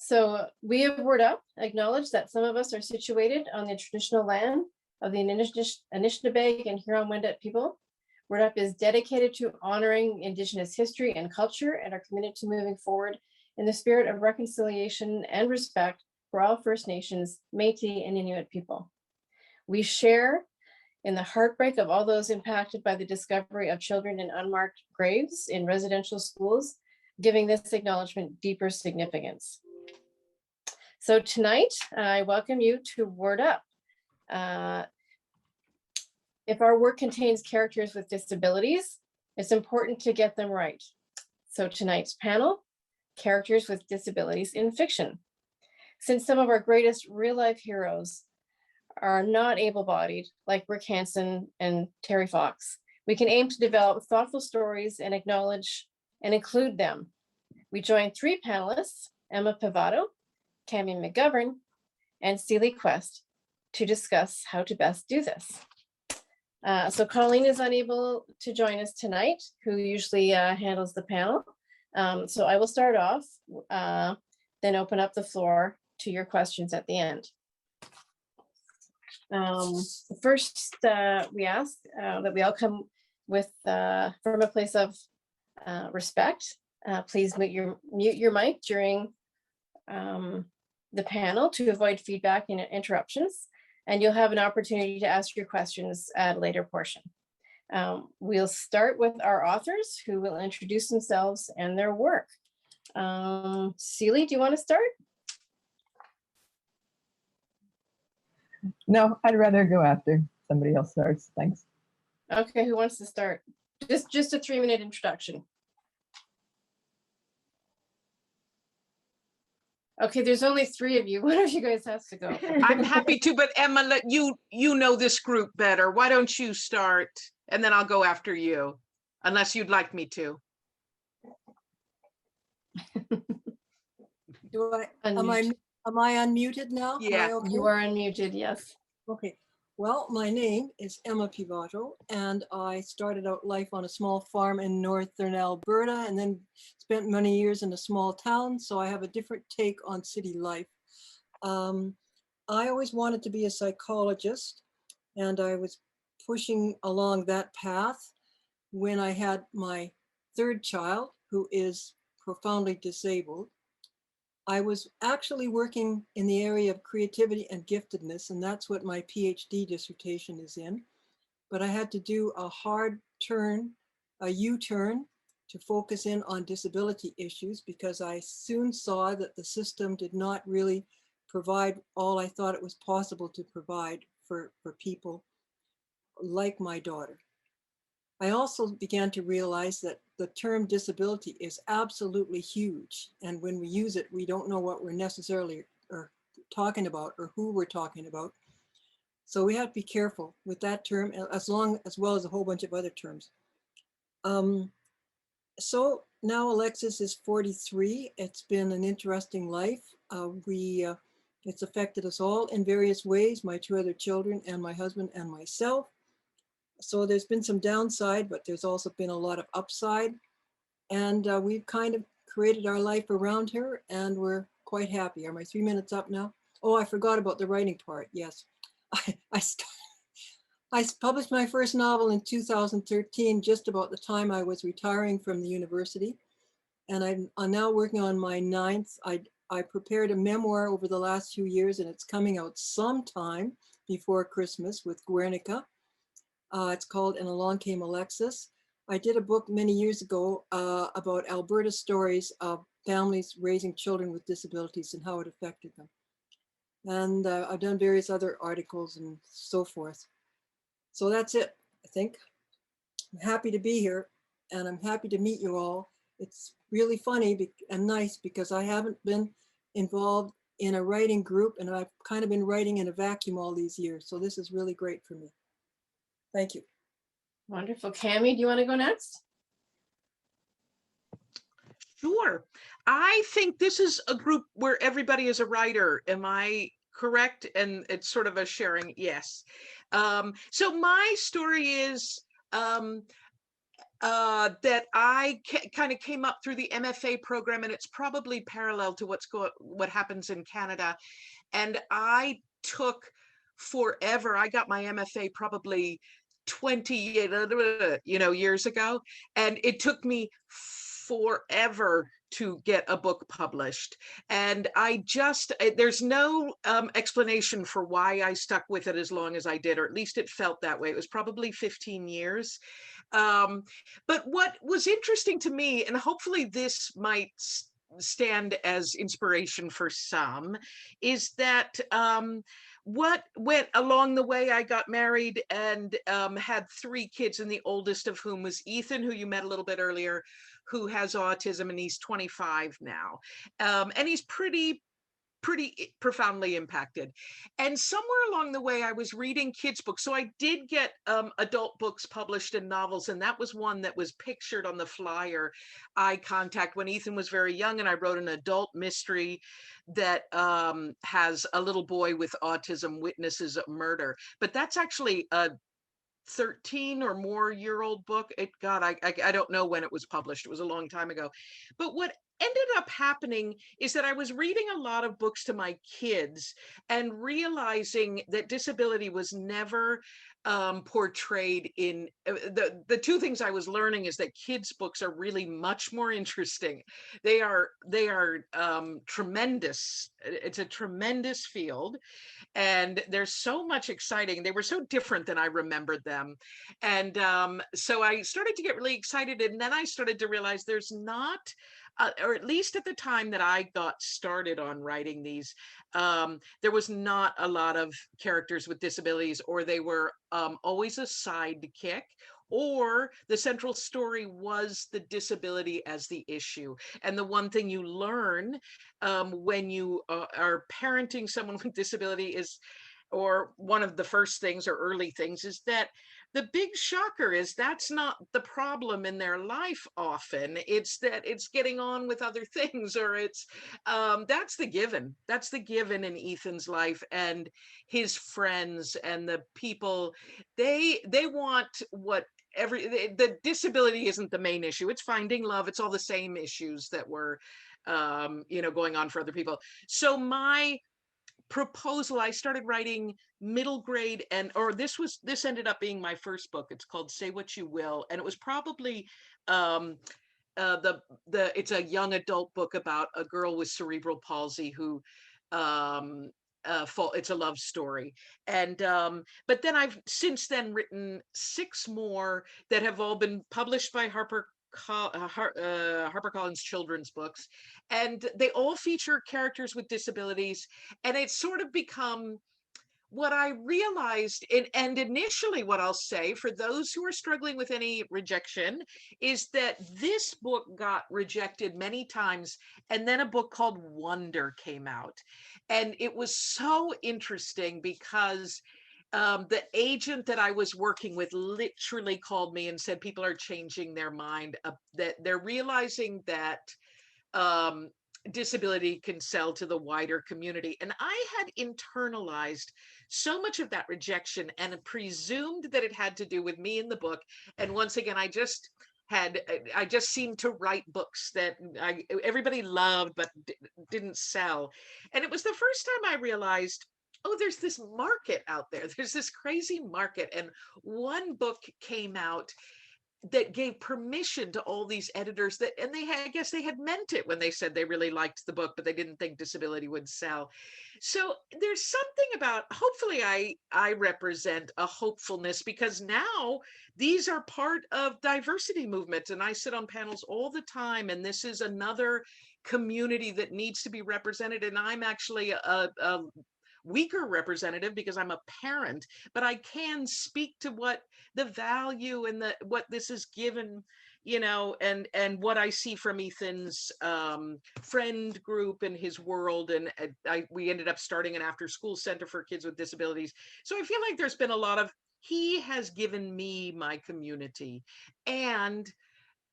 So we have Word Up acknowledged that some of us are situated on the traditional land of the Anishinaabe and Huron-Wendat people. Word Up is dedicated to honoring Indigenous history and culture and are committed to moving forward in the spirit of reconciliation and respect for all First Nations, Métis, and Inuit people. We share in the heartbreak of all those impacted by the discovery of children in unmarked graves in residential schools, giving this acknowledgement deeper significance. So tonight, I welcome you to Word Up. If our work contains characters with disabilities, it's important to get them right. So tonight's panel, characters with disabilities in fiction. Since some of our greatest real-life heroes are not able-bodied, like Rick Hansen and Terry Fox, we can aim to develop thoughtful stories and acknowledge and include them. We join three panelists, Emma Pivato, Cami McGovern, and Celie Quest, to discuss how to best do this. So Colleen is unable to join us tonight, who usually handles the panel. So I will start off, then open up the floor to your questions at the end. First, we ask that we all come with from a place of respect. Please mute your mic during the panel to avoid feedback and interruptions, and you'll have an opportunity to ask your questions at a later portion. We'll start with our authors, who will introduce themselves and their work. Celie, do you want to start? No, I'd rather go after somebody else starts. Thanks. Okay, who wants to start? Just a 3-minute introduction. Okay, there's only 3 of you. One of you guys has to go. I'm happy to, but Emma, let you know this group better. Why don't you start, and then I'll go after you, unless you'd like me to. Am I unmuted now? Yeah, okay? You are unmuted, yes. Okay. Well, my name is Emma Pivato, and I started out life on a small farm in northern Alberta and then spent many years in a small town, so I have a different take on city life. I always wanted to be a psychologist, and I was pushing along that path when I had my 3rd child, who is profoundly disabled. I was actually working in the area of creativity and giftedness, and that's what my PhD dissertation is in. But I had to do a hard turn, a U-turn, to focus in on disability issues because I soon saw that the system did not really provide all I thought it was possible to provide for people like my daughter. I also began to realize that the term disability is absolutely huge. And when we use it, we don't know what we're necessarily talking about or who we're talking about. So we have to be careful with that term as well as a whole bunch of other terms. So now Alexis is 43. It's been an interesting life. It's affected us all in various ways, my 2 other children and my husband and myself. So there's been some downside, but there's also been a lot of upside. And we've kind of created our life around her, and we're quite happy. Are my 3 minutes up now? Oh, I forgot about the writing part. Yes. I published my first novel in 2013, just about the time I was retiring from the university. And I'm now working on my 9th. I prepared a memoir over the last few years, and it's coming out sometime before Christmas with Guernica. It's called And Along Came Alexis. I did a book many years ago about Alberta stories of families raising children with disabilities and how it affected them. And I've done various other articles and so forth. So that's it, I think. I'm happy to be here, and I'm happy to meet you all. It's really funny and nice because I haven't been involved in a writing group, and I've kind of been writing in a vacuum all these years. So this is really great for me. Thank you. Wonderful. Cami, do you want to go next? sure. I think this is a group where everybody is a writer. Am I correct? And it's sort of a sharing, yes. So my story is that I kind of came up through the MFA program, and it's probably parallel to what happens in Canada. And I took forever. I got my MFA probably 20 years ago, and it took me forever to get a book published. And there's no explanation for why I stuck with it as long as I did, or at least it felt that way. It was probably 15 years. But what was interesting to me, and hopefully this might stand as inspiration for some, is that what went along the way, I got married and had 3 kids, and the oldest of whom was Ethan, who you met a little bit earlier, who has autism, and he's 25 now. And he's pretty profoundly impacted. And somewhere along the way, I was reading kids' books. So I did get adult books published and novels, and that was one that was pictured on the flyer, Eye Contact, when Ethan was very young. And I wrote an adult mystery that has a little boy with autism witnesses a murder. But that's actually a 13 or more year old book. I don't know when it was published. It was a long time ago. But what ended up happening is that I was reading a lot of books to my kids and realizing that disability was never portrayed in the 2 things I was learning is that kids' books are really much more interesting. They are tremendous. It's a tremendous field, and there's so much exciting. They were so different than I remembered them. And so I started to get really excited, and then I started to realize there's not, or at least at the time that I got started on writing these, there was not a lot of characters with disabilities, or they were always a sidekick, or the central story was the disability as the issue. And the one thing you learn when you are parenting someone with disability is, or one of the first things or early things, is that the big shocker is that's not the problem in their life often. It's that it's getting on with other things, or it's that's the given in Ethan's life, and his friends and the people, they want what the disability isn't the main issue. It's finding love. It's all the same issues that were going on for other people. So my proposal, I started writing middle grade, this ended up being my first book. It's called Say What You Will, and it was probably it's a young adult book about a girl with cerebral palsy who it's a love story. And but then I've since then written 6 more that have all been published by HarperCollins children's books, and they all feature characters with disabilities. And it's sort of become what I realized, and initially what I'll say for those who are struggling with any rejection, is that this book got rejected many times, and then a book called Wonder came out. And it was so interesting because the agent that I was working with literally called me and said people are changing their mind, that they're realizing that disability can sell to the wider community. And I had internalized so much of that rejection and presumed that it had to do with me in the book. And once again, I just seemed to write books that everybody loved but didn't sell. And it was the first time I realized, oh, there's this market out there. There's this crazy market. And one book came out that gave permission to all these editors I guess they had meant it when they said they really liked the book, but they didn't think disability would sell. So there's something about, hopefully I represent a hopefulness, because now these are part of diversity movements, and I sit on panels all the time, and this is another community that needs to be represented. And I'm actually a weaker representative because I'm a parent, but I can speak to what the value and what this is given, and what I see from Ethan's friend group and his world. And we ended up starting an after-school center for kids with disabilities. So I feel like there's been a lot of, he has given me my community. And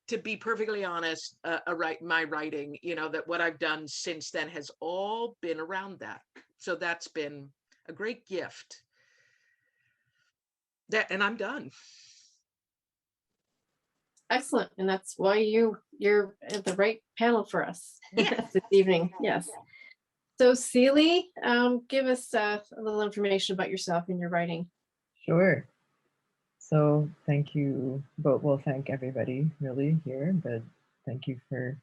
to be perfectly honest, my writing, that what I've done since then has all been around that. So that's been a great gift. And I'm done. Excellent. And that's why you're at the right panel for us Yes. this evening. Yes. So Celie, give us a little information about yourself and your writing. Sure. So thank you both. Well, thank everybody really here, but thank you for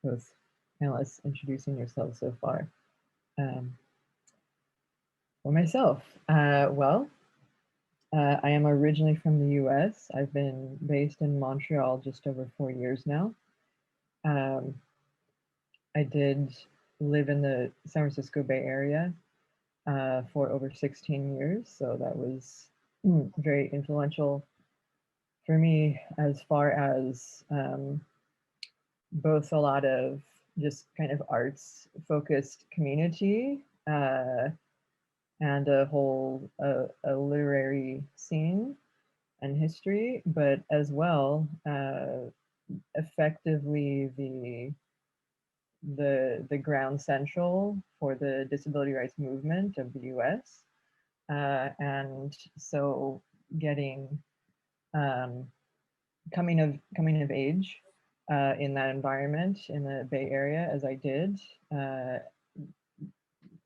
both panelists introducing yourselves so far. For myself, I am originally from the US. I've been based in Montreal just over 4 years now. I did live in the San Francisco Bay Area for over 16 years, so that was very influential for me as far as both a lot of just kind of arts focused community and a whole a literary scene and history, but as well effectively the ground central for the disability rights movement of the US. And so getting coming of age in that environment in the Bay Area as I did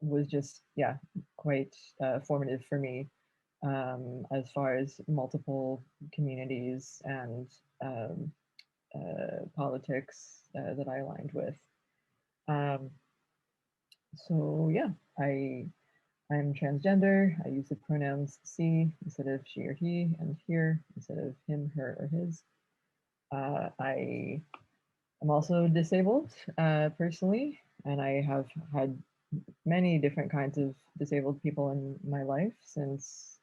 was just, yeah, quite formative for me as far as multiple communities and politics that I aligned with. So yeah, I'm transgender. I use the pronouns she instead of she or he, and here instead of him, her, or his. I am also disabled personally, and I have had many different kinds of disabled people in my life since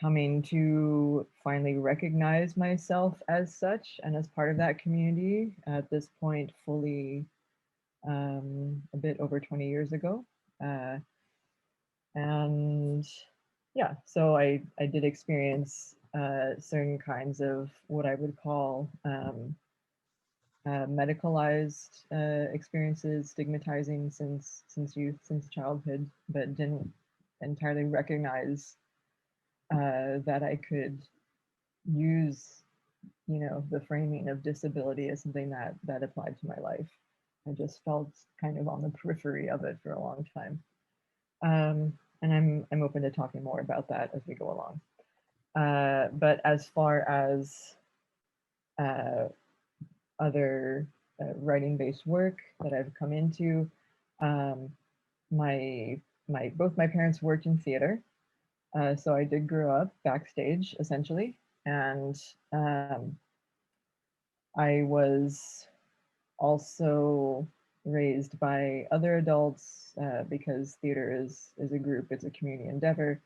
coming to finally recognize myself as such and as part of that community at this point fully a bit over 20 years ago. And yeah, so I did experience certain kinds of what I would call medicalized experiences, stigmatizing since youth, since childhood, but didn't entirely recognize that I could use, the framing of disability as something that applied to my life. I just felt kind of on the periphery of it for a long time. And I'm open to talking more about that as we go along. But as far as other writing-based work that I've come into, both my parents worked in theater, so I did grow up backstage essentially, and I was also raised by other adults because theater is a group, it's a community endeavor,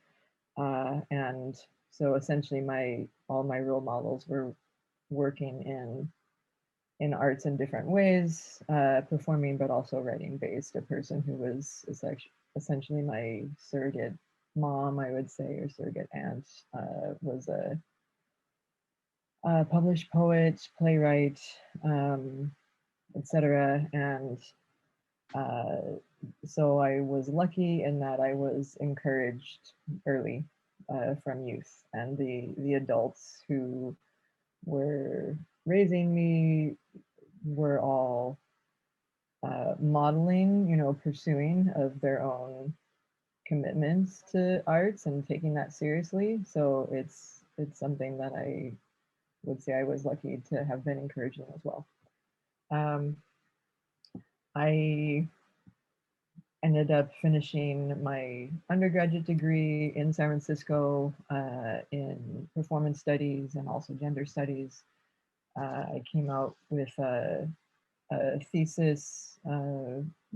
and so essentially all my role models were working in arts in different ways, performing but also writing based. A person who was essentially my surrogate mom, I would say, or surrogate aunt, was a published poet, playwright, etc. And so I was lucky in that I was encouraged early from youth, and the adults who were raising me were all modeling, pursuing of their own commitments to arts and taking that seriously. So it's something that I would say I was lucky to have been encouraging as well. I ended up finishing my undergraduate degree in San Francisco in performance studies and also gender studies. I came out with a thesis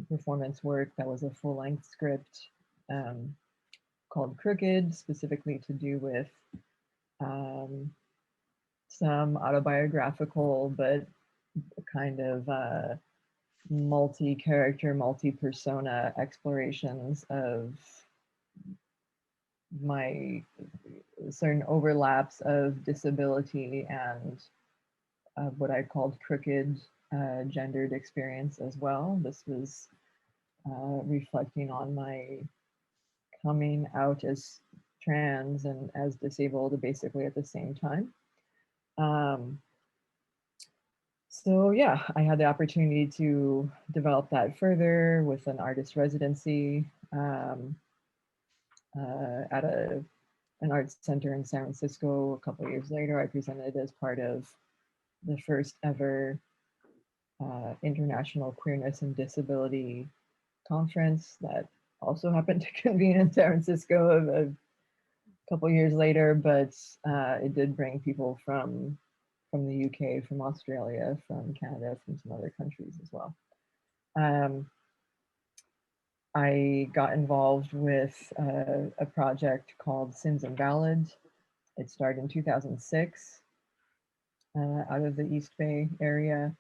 performance work that was a full-length script called Crooked, specifically to do with some autobiographical but kind of multi-character, multi-persona explorations of my certain overlaps of disability and what I called crooked gendered experience as well. This was reflecting on my coming out as trans and as disabled basically at the same time. Um, so yeah, I had the opportunity to develop that further with an artist residency at an arts center in San Francisco. A couple of years later, I presented as part of the first ever International Queerness and Disability Conference that also happened to convene in San Francisco a couple years later, but it did bring people from the UK, from Australia, from Canada, from some other countries as well. I got involved with a project called Sins Invalid. It started in 2006 out of the East Bay area.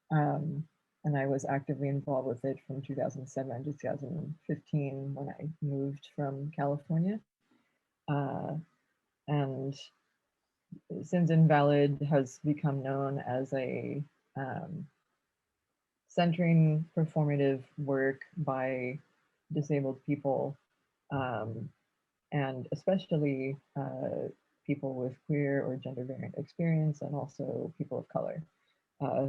And I was actively involved with it from 2007 to 2015 when I moved from California. And Sins Invalid has become known as a centering performative work by disabled people, and especially people with queer or gender variant experience, and also people of color.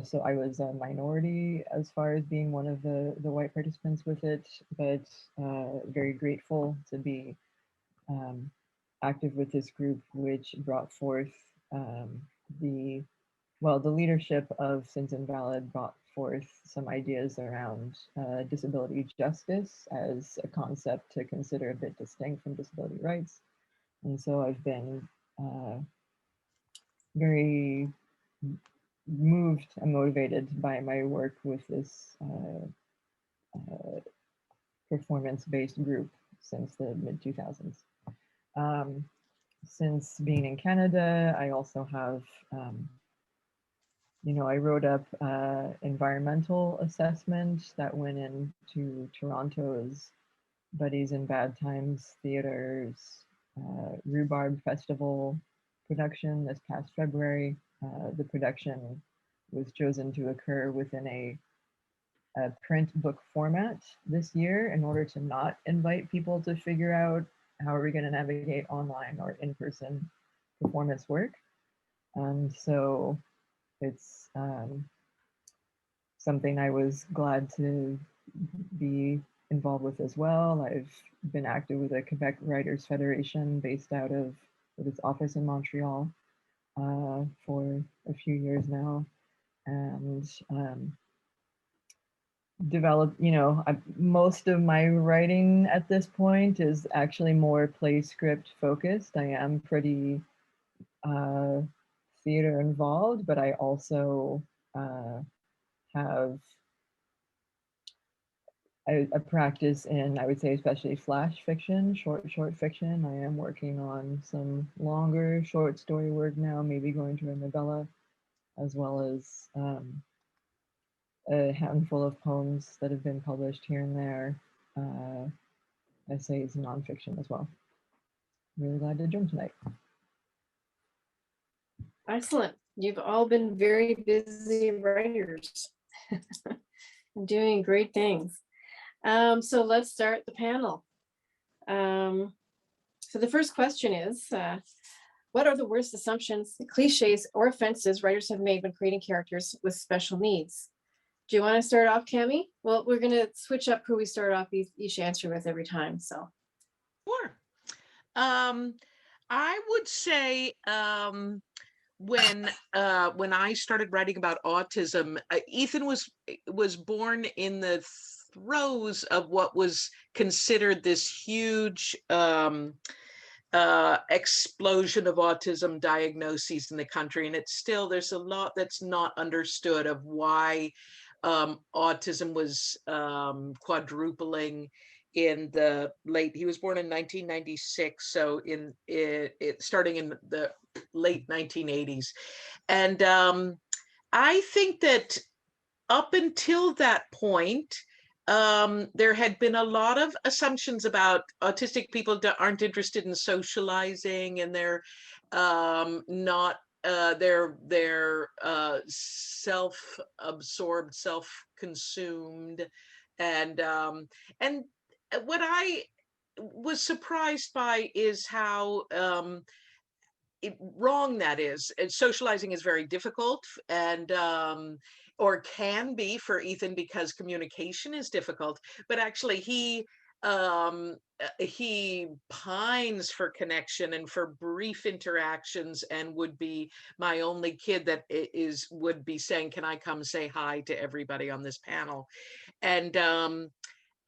So I was a minority as far as being one of the white participants with it, but very grateful to be active with this group, which brought forth the leadership of Sins Invalid brought forth some ideas around disability justice as a concept to consider a bit distinct from disability rights. And so I've been very moved and motivated by my work with this performance-based group since the mid-2000s. Since being in Canada, I also have I wrote up environmental assessment that went into Toronto's Buddies in Bad Times Theater's Rhubarb Festival production this past February. The production was chosen to occur within a print book format this year in order to not invite people to figure out how are we going to navigate online or in-person performance work. And so it's something I was glad to be involved with as well. I've been active with the Quebec Writers Federation based out of its office in Montreal for a few years now, and developed, most of my writing at this point is actually more play script focused. I am pretty theater involved, but I also have a practice in, I would say, especially flash fiction, short fiction. I am working on some longer short story work now, maybe going to a novella, as well as a handful of poems that have been published here and there, essays and nonfiction as well. Really glad to join tonight. Excellent. You've all been very busy writers doing great things. So let's start the panel. So the first question is, what are the worst assumptions, cliches, or offenses writers have made when creating characters with special needs? Do you want to start off, Cami? Well, we're going to switch up who we start off each answer with every time. So, Sure. I would say when I started writing about autism, Ethan was born in the throes of what was considered this huge explosion of autism diagnoses in the country, and there's a lot that's not understood of why autism was quadrupling in the he was born in 1996, so starting in the late 1980s. And I think that up until that point, there had been a lot of assumptions about autistic people that aren't interested in socializing, and they're not they're self-absorbed, self-consumed, and what I was surprised by is how wrong that is. And socializing is very difficult, and or can be for Ethan, because communication is difficult. But actually, he pines for connection and for brief interactions, and would be my only kid that would be saying, can I come say hi to everybody on this panel? And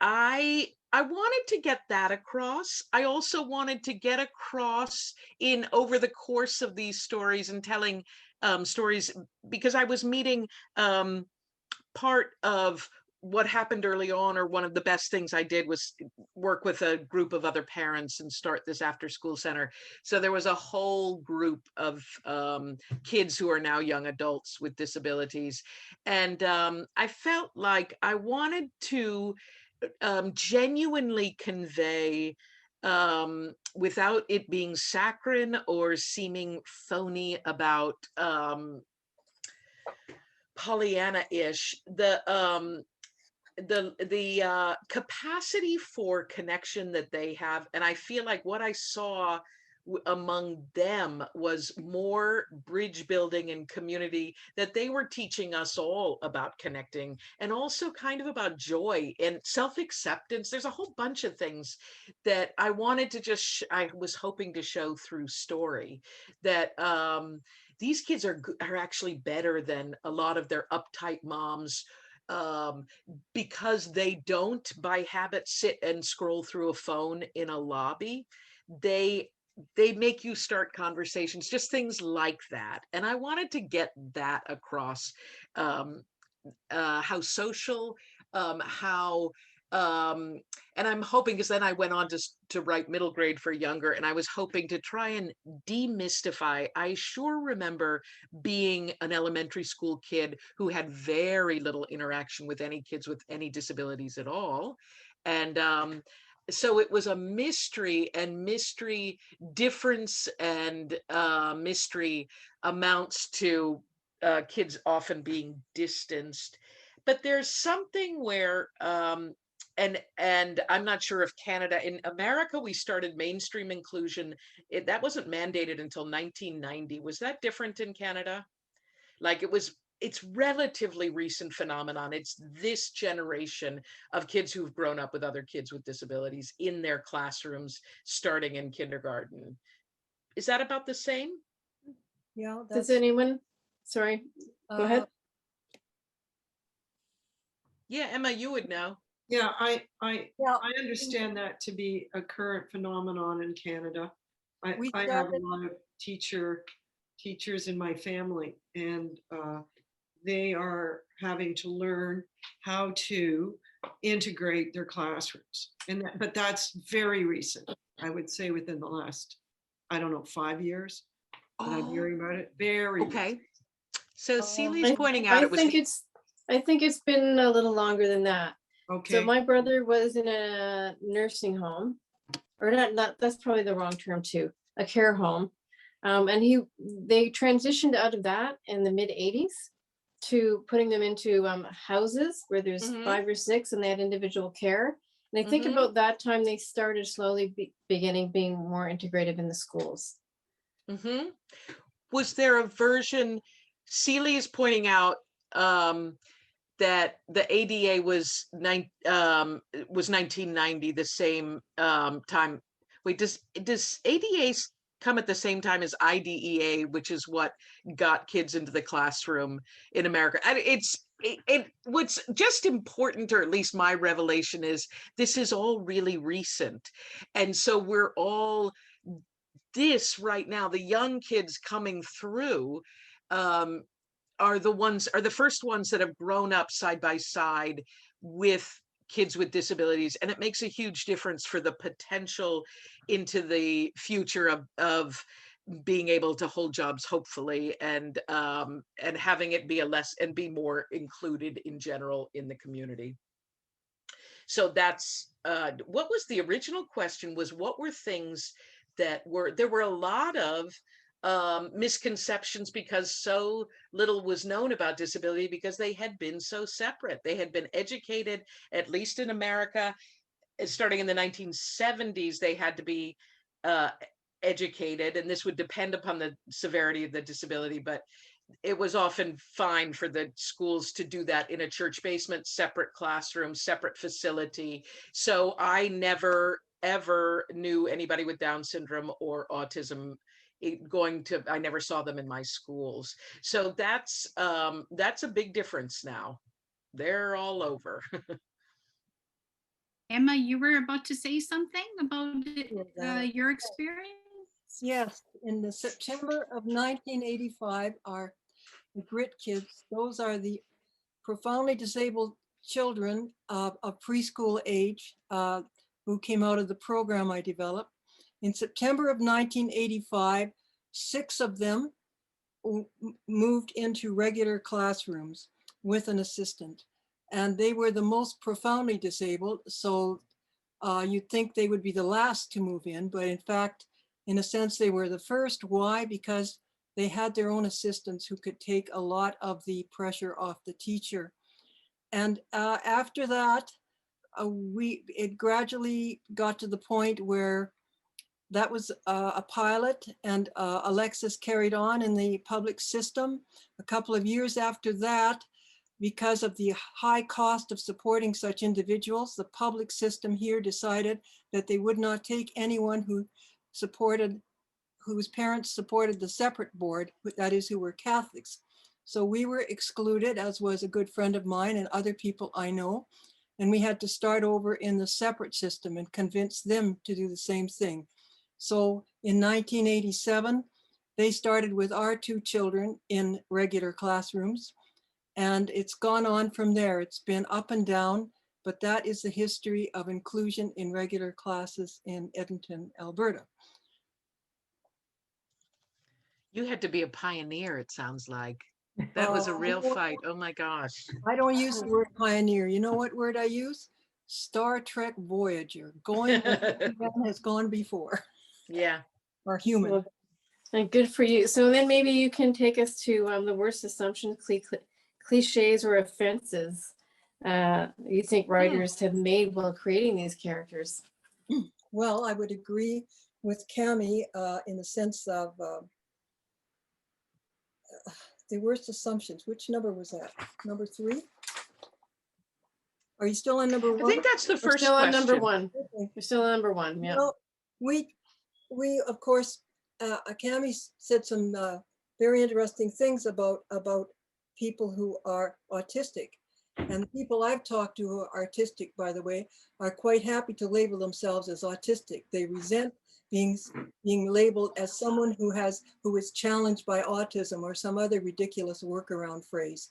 I wanted to get that across. I also wanted to get across in over the course of these stories and telling stories, because I was meeting part of what happened early on, or one of the best things I did, was work with a group of other parents and start this after school center. So there was a whole group of kids who are now young adults with disabilities. And I felt like I wanted to genuinely convey, without it being saccharine or seeming phony about Pollyanna-ish, the capacity for connection that they have. And I feel like what I saw among them was more bridge building and community, that they were teaching us all about connecting, and also kind of about joy and self-acceptance. There's a whole bunch of things that I wanted to I was hoping to show through story, that these kids are actually better than a lot of their uptight moms, because they don't by habit sit and scroll through a phone in a lobby. They make you start conversations, just things like that. And I wanted to get that across, how social, how and I'm hoping, because then I went on to write middle grade for younger, and I was hoping to try and demystify. I sure remember being an elementary school kid who had very little interaction with any kids with any disabilities at all. And so it was a mystery, and mystery difference, and mystery amounts to kids often being distanced. But there's something where and I'm not sure if Canada, in America, we started mainstream inclusion. That wasn't mandated until 1990. Was that different in Canada? Like it's relatively recent phenomenon. It's this generation of kids who've grown up with other kids with disabilities in their classrooms, starting in kindergarten. Is that about the same? Yeah, Does that's anyone, sorry, go ahead. Yeah, Emma, you would know. Yeah, I yeah. understand that to be a current phenomenon in Canada. We I have a started- lot of teachers in my family, and they are having to learn how to integrate their classrooms. But that's very recent. I would say within the last, I don't know, 5 years that I'm hearing about it. Very Okay. recent. So Celi's pointing out I it was think it's been a little longer than that. Okay. So my brother was in a nursing home, or not, that's probably the wrong term too, a care home. And they transitioned out of that in the mid 80s to putting them into houses where there's 5 or 6 and they had individual care. And I think about that time they started slowly being more integrated in the schools. Was there a version? Celie is pointing out that the ADA was 1990, the same time. Wait, does ADA come at the same time as IDEA, which is what got kids into the classroom in America? And what's just important, or at least my revelation, is this is all really recent. And so we're all this right now, the young kids coming through are the first ones that have grown up side by side with kids with disabilities. And it makes a huge difference for the potential into the future of being able to hold jobs, hopefully, and having it be more included in general in the community. So that's what was the original question, was what were things that there were a lot of misconceptions, because so little was known about disability, because they had been so separate. They had been educated, at least in America, starting in the 1970s, they had to be educated, and this would depend upon the severity of the disability, but it was often fine for the schools to do that in a church basement, separate classroom, separate facility. So I never, ever knew anybody with Down syndrome or autism I never saw them in my schools. So that's a big difference now. They're all over. Emma, you were about to say something about your Yes. experience? Yes, in the September of 1985, the Grit Kids, those are the profoundly disabled children of preschool age who came out of the program I developed. In September of 1985, 6 of them moved into regular classrooms with an assistant. And they were the most profoundly disabled. So you'd think they would be the last to move in, but in fact, in a sense, they were the first. Why? Because they had their own assistants who could take a lot of the pressure off the teacher. And after that, it gradually got to the point where that was a pilot, and Alexis carried on in the public system. A couple of years after that, because of the high cost of supporting such individuals, the public system here decided that they would not take anyone whose parents supported the separate board, that is, who were Catholics. So we were excluded, as was a good friend of mine and other people I know. And we had to start over in the separate system and convince them to do the same thing. So in 1987, they started with our 2 children in regular classrooms. And it's gone on from there. It's been up and down, but that is the history of inclusion in regular classes in Edmonton, Alberta. You had to be a pioneer, it sounds like. That was a real fight. Oh my gosh. I don't use the word pioneer. You know what word I use? Star Trek Voyager. Going where man has gone before. Yeah. Or human. Well, and good for you. So then maybe you can take us to the worst assumptions, cliches, or offenses you think writers have made while creating these characters. Well, I would agree with Cami in the sense of the worst assumptions. Which number was that? Number 3? Are you still on number 1? I think that's the We're first still on question. number 1. Okay. We're still on number 1. Yeah. Well, we of course, Cami said some very interesting things about people who are autistic. And the people I've talked to who are artistic, by the way, are quite happy to label themselves as autistic. They resent being labeled as someone who is challenged by autism or some other ridiculous workaround phrase.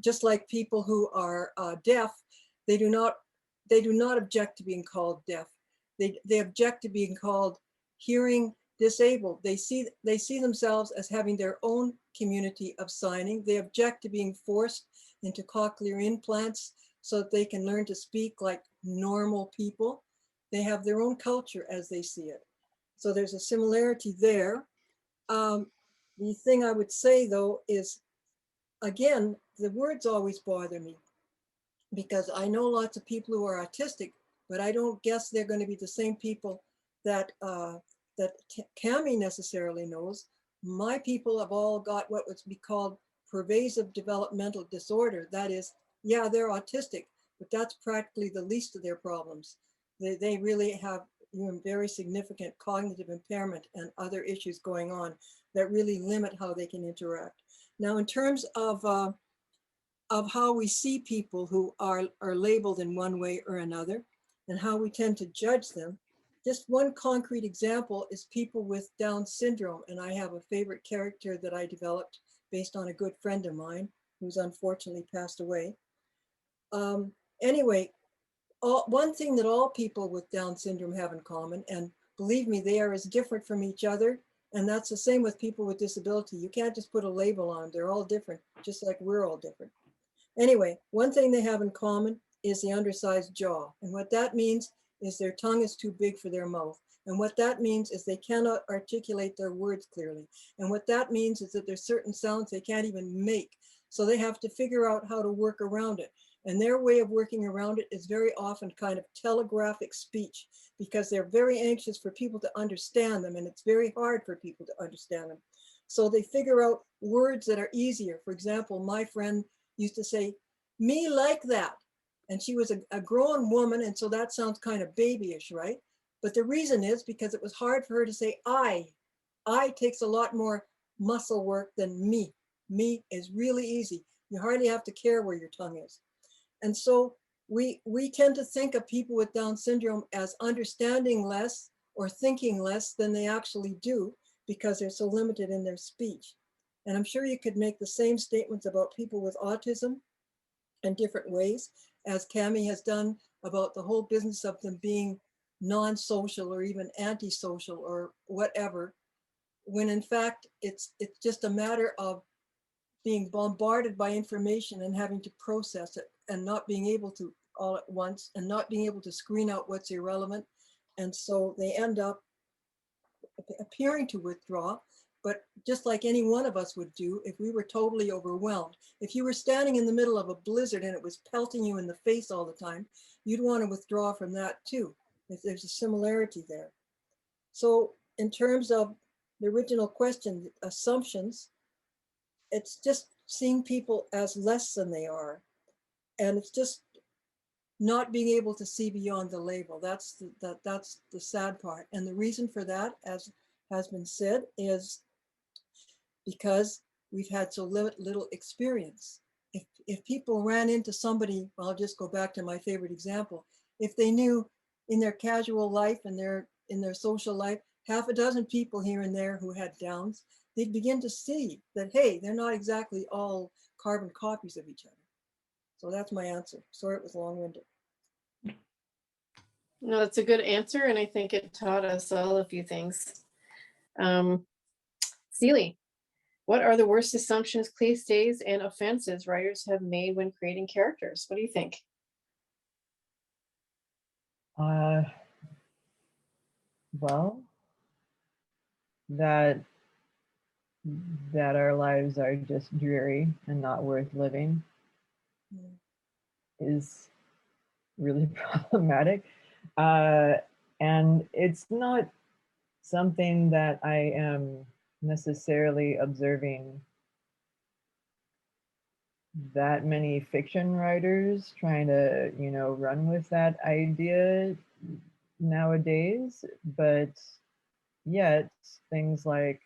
Just like people who are deaf, they do not object to being called deaf. They object to being called hearing disabled. They see themselves as having their own community of signing. They object to being forced into cochlear implants so that they can learn to speak like normal people. They have their own culture as they see it. So there's a similarity there. The thing I would say though is, again, the words always bother me because I know lots of people who are autistic, but I don't guess they're going to be the same people that Cami necessarily knows. My people have all got what would be called pervasive developmental disorder. That is, yeah, they're autistic, but that's practically the least of their problems. They really have very significant cognitive impairment and other issues going on that really limit how they can interact. Now, in terms of how we see people who are labeled in one way or another and how we tend to judge them, just one concrete example is people with Down syndrome. And I have a favorite character that I developed based on a good friend of mine who's unfortunately passed away. Anyway, one thing that all people with Down syndrome have in common, and believe me, they are as different from each other, and that's the same with people with disability. You can't just put a label on them. They're all different, just like we're all different. Anyway, one thing they have in common is the undersized jaw. And what that means is their tongue is too big for their mouth. And what that means is they cannot articulate their words clearly. And what that means is that there's certain sounds they can't even make. So they have to figure out how to work around it. And their way of working around it is very often kind of telegraphic speech, because they're very anxious for people to understand them, and it's very hard for people to understand them. So they figure out words that are easier. For example, my friend used to say, "Me like that." And she was a grown woman, and so that sounds kind of babyish, right? But the reason is because it was hard for her to say I. I takes a lot more muscle work than me. Me is really easy. You hardly have to care where your tongue is. And so we tend to think of people with Down syndrome as understanding less or thinking less than they actually do, because they're so limited in their speech. And I'm sure you could make the same statements about people with autism in different ways, as Cami has done about the whole business of them being non-social or even antisocial or whatever, when in fact it's just a matter of being bombarded by information and having to process it and not being able to all at once and not being able to screen out what's irrelevant. And so they end up appearing to withdraw, but just like any one of us would do if we were totally overwhelmed. If you were standing in the middle of a blizzard and it was pelting you in the face all the time, you'd want to withdraw from that too, if there's a similarity there. So in terms of the original question, assumptions, it's just seeing people as less than they are. And it's just not being able to see beyond the label. That's the sad part. And the reason for that, as has been said, is because we've had so little experience. If people ran into somebody, I'll just go back to my favorite example. If they knew in their casual life and in their social life, half a dozen people here and there who had Downs, they'd begin to see that, hey, they're not exactly all carbon copies of each other. So that's my answer. Sorry it was long-winded. No, that's a good answer, and I think it taught us all a few things. Celie, what are the worst assumptions, cliches, and offenses writers have made when creating characters? What do you think? Well, that our lives are just dreary and not worth living is really problematic. And it's not something that I am necessarily observing that many fiction writers trying to, run with that idea nowadays, but yet things like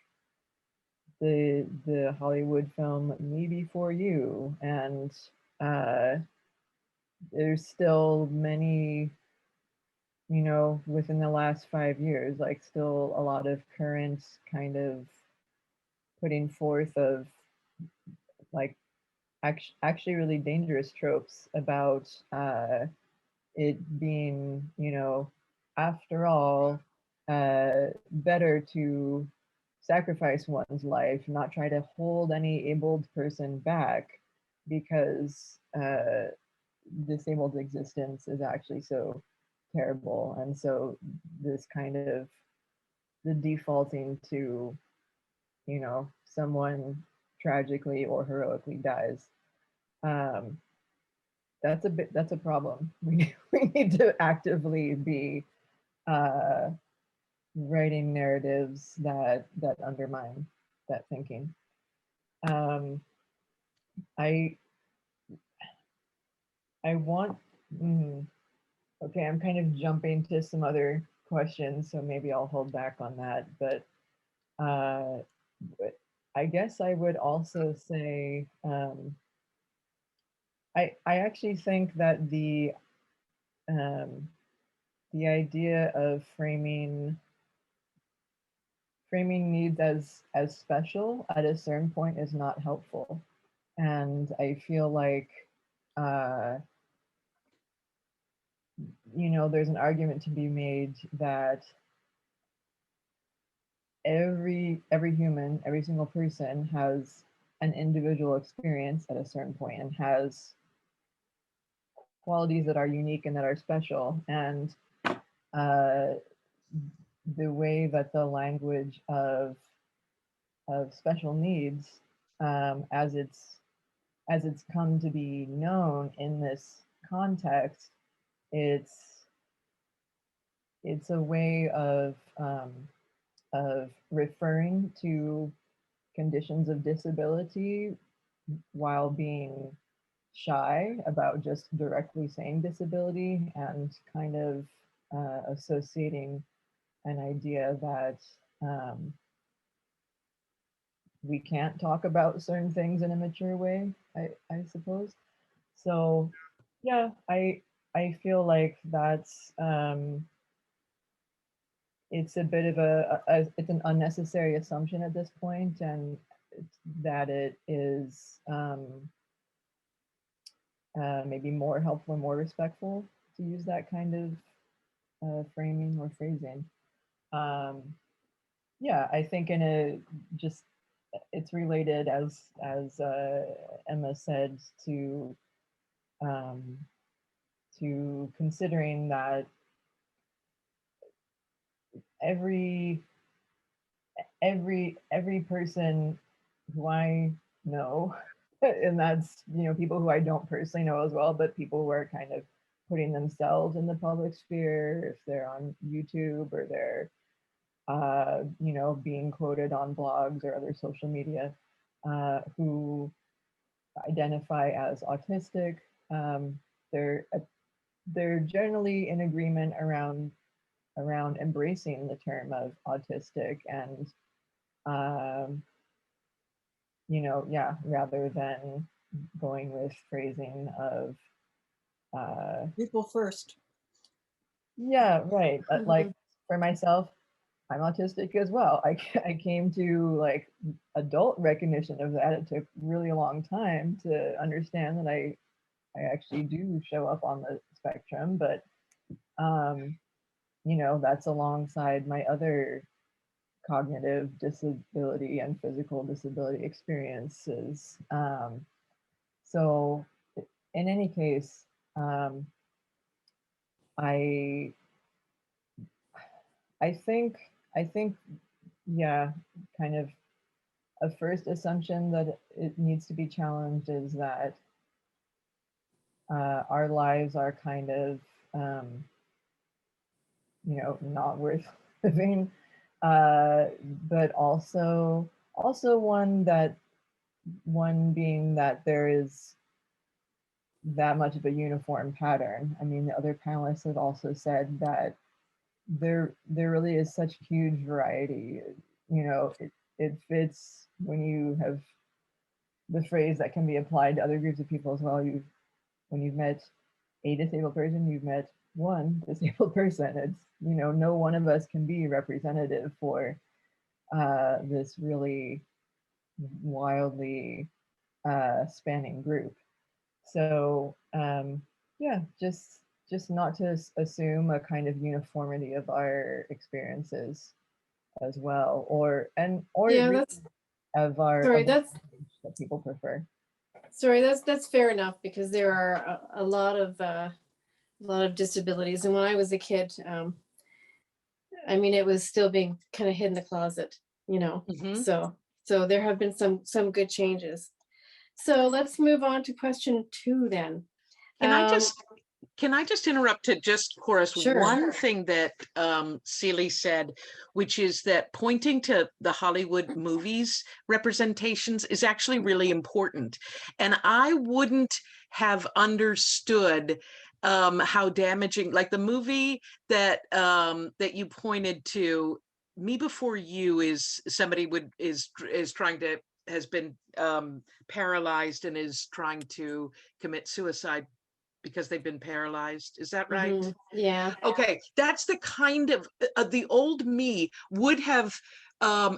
the Hollywood film Me Before You, and there's still many, within the last 5 years, like still a lot of current kind of putting forth of like actually really dangerous tropes about it being, after all, better to sacrifice one's life, not try to hold any abled person back, because disabled existence is actually so terrible. And so this kind of the defaulting to, someone tragically or heroically dies. That's a problem. We need to actively be writing narratives that undermine that thinking. I want. Okay, I'm kind of jumping to some other questions, so maybe I'll hold back on that. But I guess I would also say I actually think that the idea of framing needs as special at a certain point is not helpful, and I feel like there's an argument to be made that every human, every single person has an individual experience at a certain point and has qualities that are unique and that are special. And the way that the language of special needs, as it's as it's come to be known in this context, it's a way of referring to conditions of disability while being shy about just directly saying disability, and kind of associating an idea that we can't talk about certain things in a mature way, I suppose. So yeah, I feel like that's it's a bit of it's an unnecessary assumption at this point, and that it is maybe more helpful and more respectful to use that kind of framing or phrasing. Yeah, I think in a just it's related, as Emma said, um, to considering that every every person who I know, and that's, you know, people who I don't personally know as well, but people who are kind of putting themselves in the public sphere, if they're on YouTube or they're you know, being quoted on blogs or other social media, who identify as autistic. Um, they're they're generally in agreement around embracing the term of autistic, and you know, yeah, rather than going with phrasing of People first. yeah, right. Like Mhm. for myself, I'm autistic as well. I came to like adult recognition of that. It took really a long time to understand that I actually do show up on the spectrum, but you know, that's alongside my other cognitive disability and physical disability experiences. So in any case, um, I I think yeah, kind of a first assumption that it needs to be challenged is that our lives are kind of you know, not worth living, but also one being that there is that much of a uniform pattern. I mean, the other panelists have also said that there really is such huge variety. You know, it fits when you have the phrase that can be applied to other groups of people as well. When you've met a disabled person, you've met one disabled person. It's, you know, no one of us can be representative for this really wildly spanning group. So yeah, just not to assume a kind of uniformity of our experiences as well, or Yeah, really that's of our sorry, of the that's language that people prefer. sorry, that's fair enough, because there are a lot of disabilities. And when I was a kid, I mean, it was still being kind of hid in the closet, you know. Mhm. So there have been some good changes. So let's move on to question 2 then. Can I Um, just can I just interrupt to just chorus Sure. one thing that Celie said, which is that pointing to the Hollywood movies representations is actually really important. And I wouldn't have understood how damaging, like the movie that that you pointed to, Me Before You, is somebody is trying to, has been paralyzed and is trying to commit suicide because they've been paralyzed. Is that right? yeah. Okay, that's the kind of the old me would have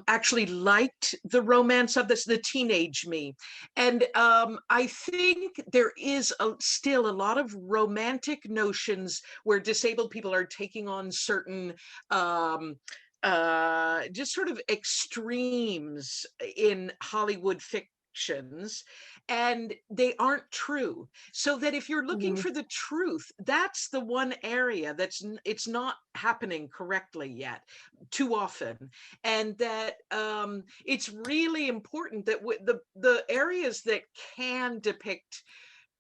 actually liked the romance of this, the teenage me. And I think there is still a lot of romantic notions where disabled people are taking on certain just sort of extremes in Hollywood fictions and they aren't true. So that if you're looking Mhm. for the truth, that's the one area it's not happening correctly yet too often. And that it's really important that the areas that can depict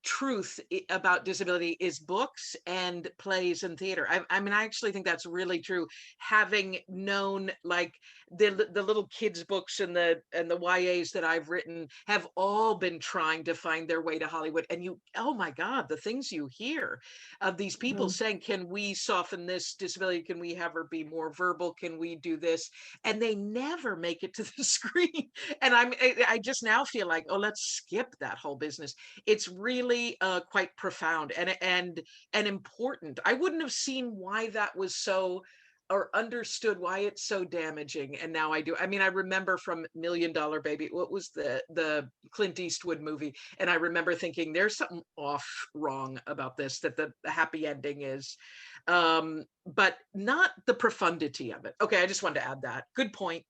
truth about disability is books and plays and theater. I mean, I actually think that's really true. Having known like the little kids books and the YAs that I've written have all been trying to find their way to Hollywood. And you, oh my God, the things you hear of these people saying, can we soften this disability? Can we have her be more verbal? Can we do this? And they never make it to the screen. And I just now feel like, oh, let's skip that whole business. It's really quite profound and important. I wouldn't have seen why that was so, or understood why it's so damaging, and now I do. I mean, I remember from Million Dollar Baby, what was the Clint Eastwood movie, and I remember thinking there's something wrong about this, that the happy ending is but not the profundity of it. Okay, I just wanted to add that. Good point.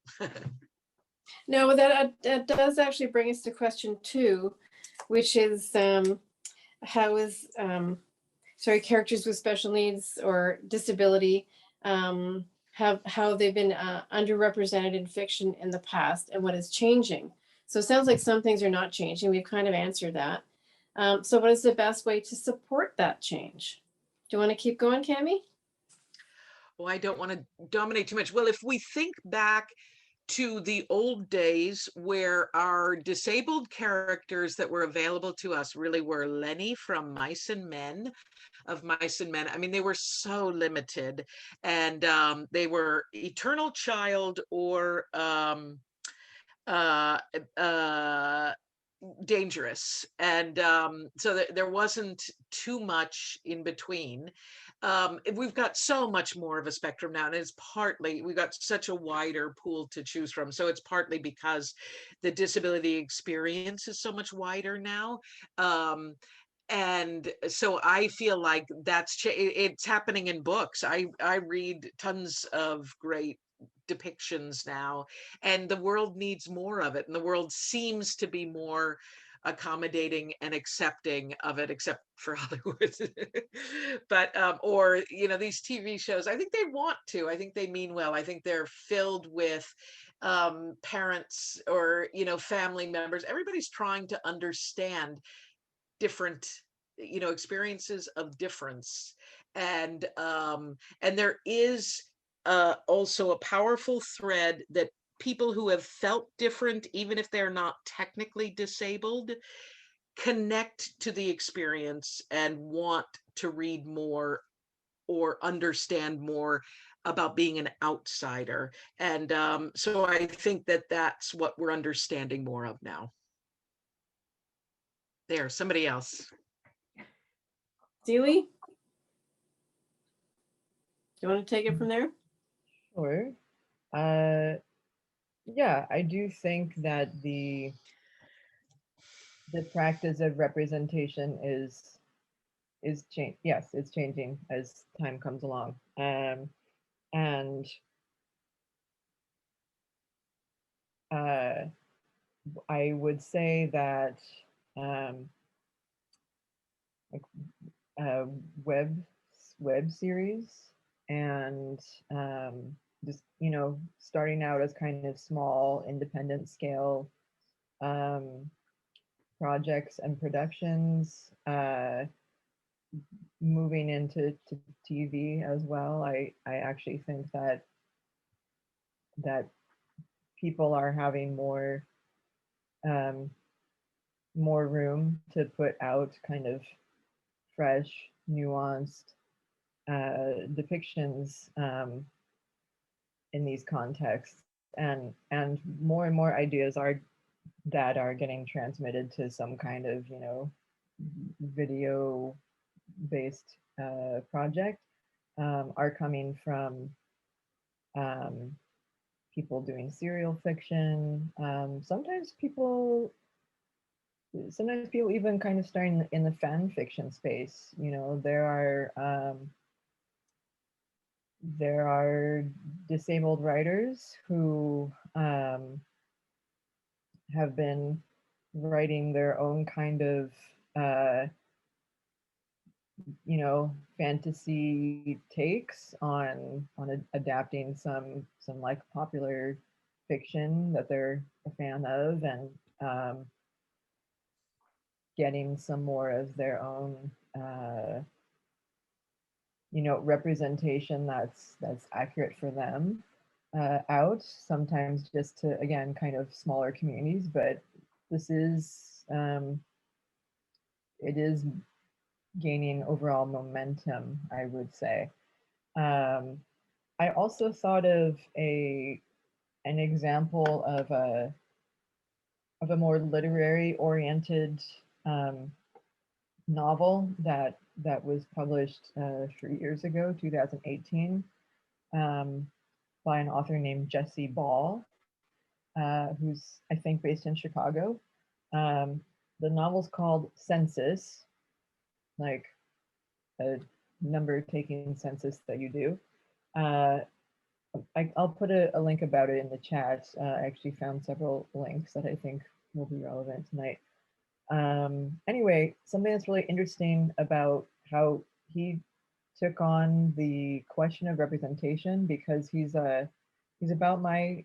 No, that does actually bring us to question 2, which is how is characters with special needs or disability how they've been underrepresented in fiction in the past and what is changing. So it sounds like some things are not changing. We've kind of answered that. So what is the best way to support that change? Do you want to keep going, Cami? Well, I don't want to dominate too much. Well, if we think back to the old days where our disabled characters that were available to us really were Lenny from Mice and Men, of Mice and Men. I mean, they were so limited, and they were Eternal Child or uh, uh, Dangerous. And so there wasn't too much in between. We've got so much more of a spectrum now, and it's partly, we've got such a wider pool to choose from. So it's partly because the disability experience is so much wider now. And so I feel like it's happening in books. I read tons of great depictions now, and the world needs more of it, and the world seems to be more accommodating and accepting of it, except for Hollywood. But or these TV shows, I think they want to, I think they mean well, I think they're filled with parents or family members. Everybody's trying to understand different experiences of difference. And there is also a powerful thread that people who have felt different, even if they're not technically disabled, connect to the experience and want to read more or understand more about being an outsider. And so I think that that's what we're understanding more of now. There, somebody else. Dealey? Do you want to take it from there? Sure. Yeah, I do think that the practice of representation is change. Yes, it's changing as time comes along. And I would say that like web series and just starting out as kind of small independent scale projects and productions, moving into TV as well. I actually think that people are having more room to put out kind of fresh, nuanced depictions in these contexts, and more ideas are getting transmitted to some kind of video based project, are coming from people doing serial fiction. Sometimes people even kind of starting in the fan fiction space. There are disabled writers who have been writing their own kind of you know, fantasy takes on adapting some like popular fiction that they're a fan of, and getting some more of their own you know, representation that's accurate for them out, sometimes just to, again, kind of smaller communities. But this is it is gaining overall momentum, I would say. I also thought of an example of a more literary oriented novel that was published 3 years ago, 2018, by an author named Jesse Ball, who's, I think, based in Chicago. The novel's called Census, like a number taking census that you do. I'll put a link about it in the chat. I actually found several links that I think will be relevant tonight. Anyway, something that's really interesting about how he took on the question of representation, because he's about my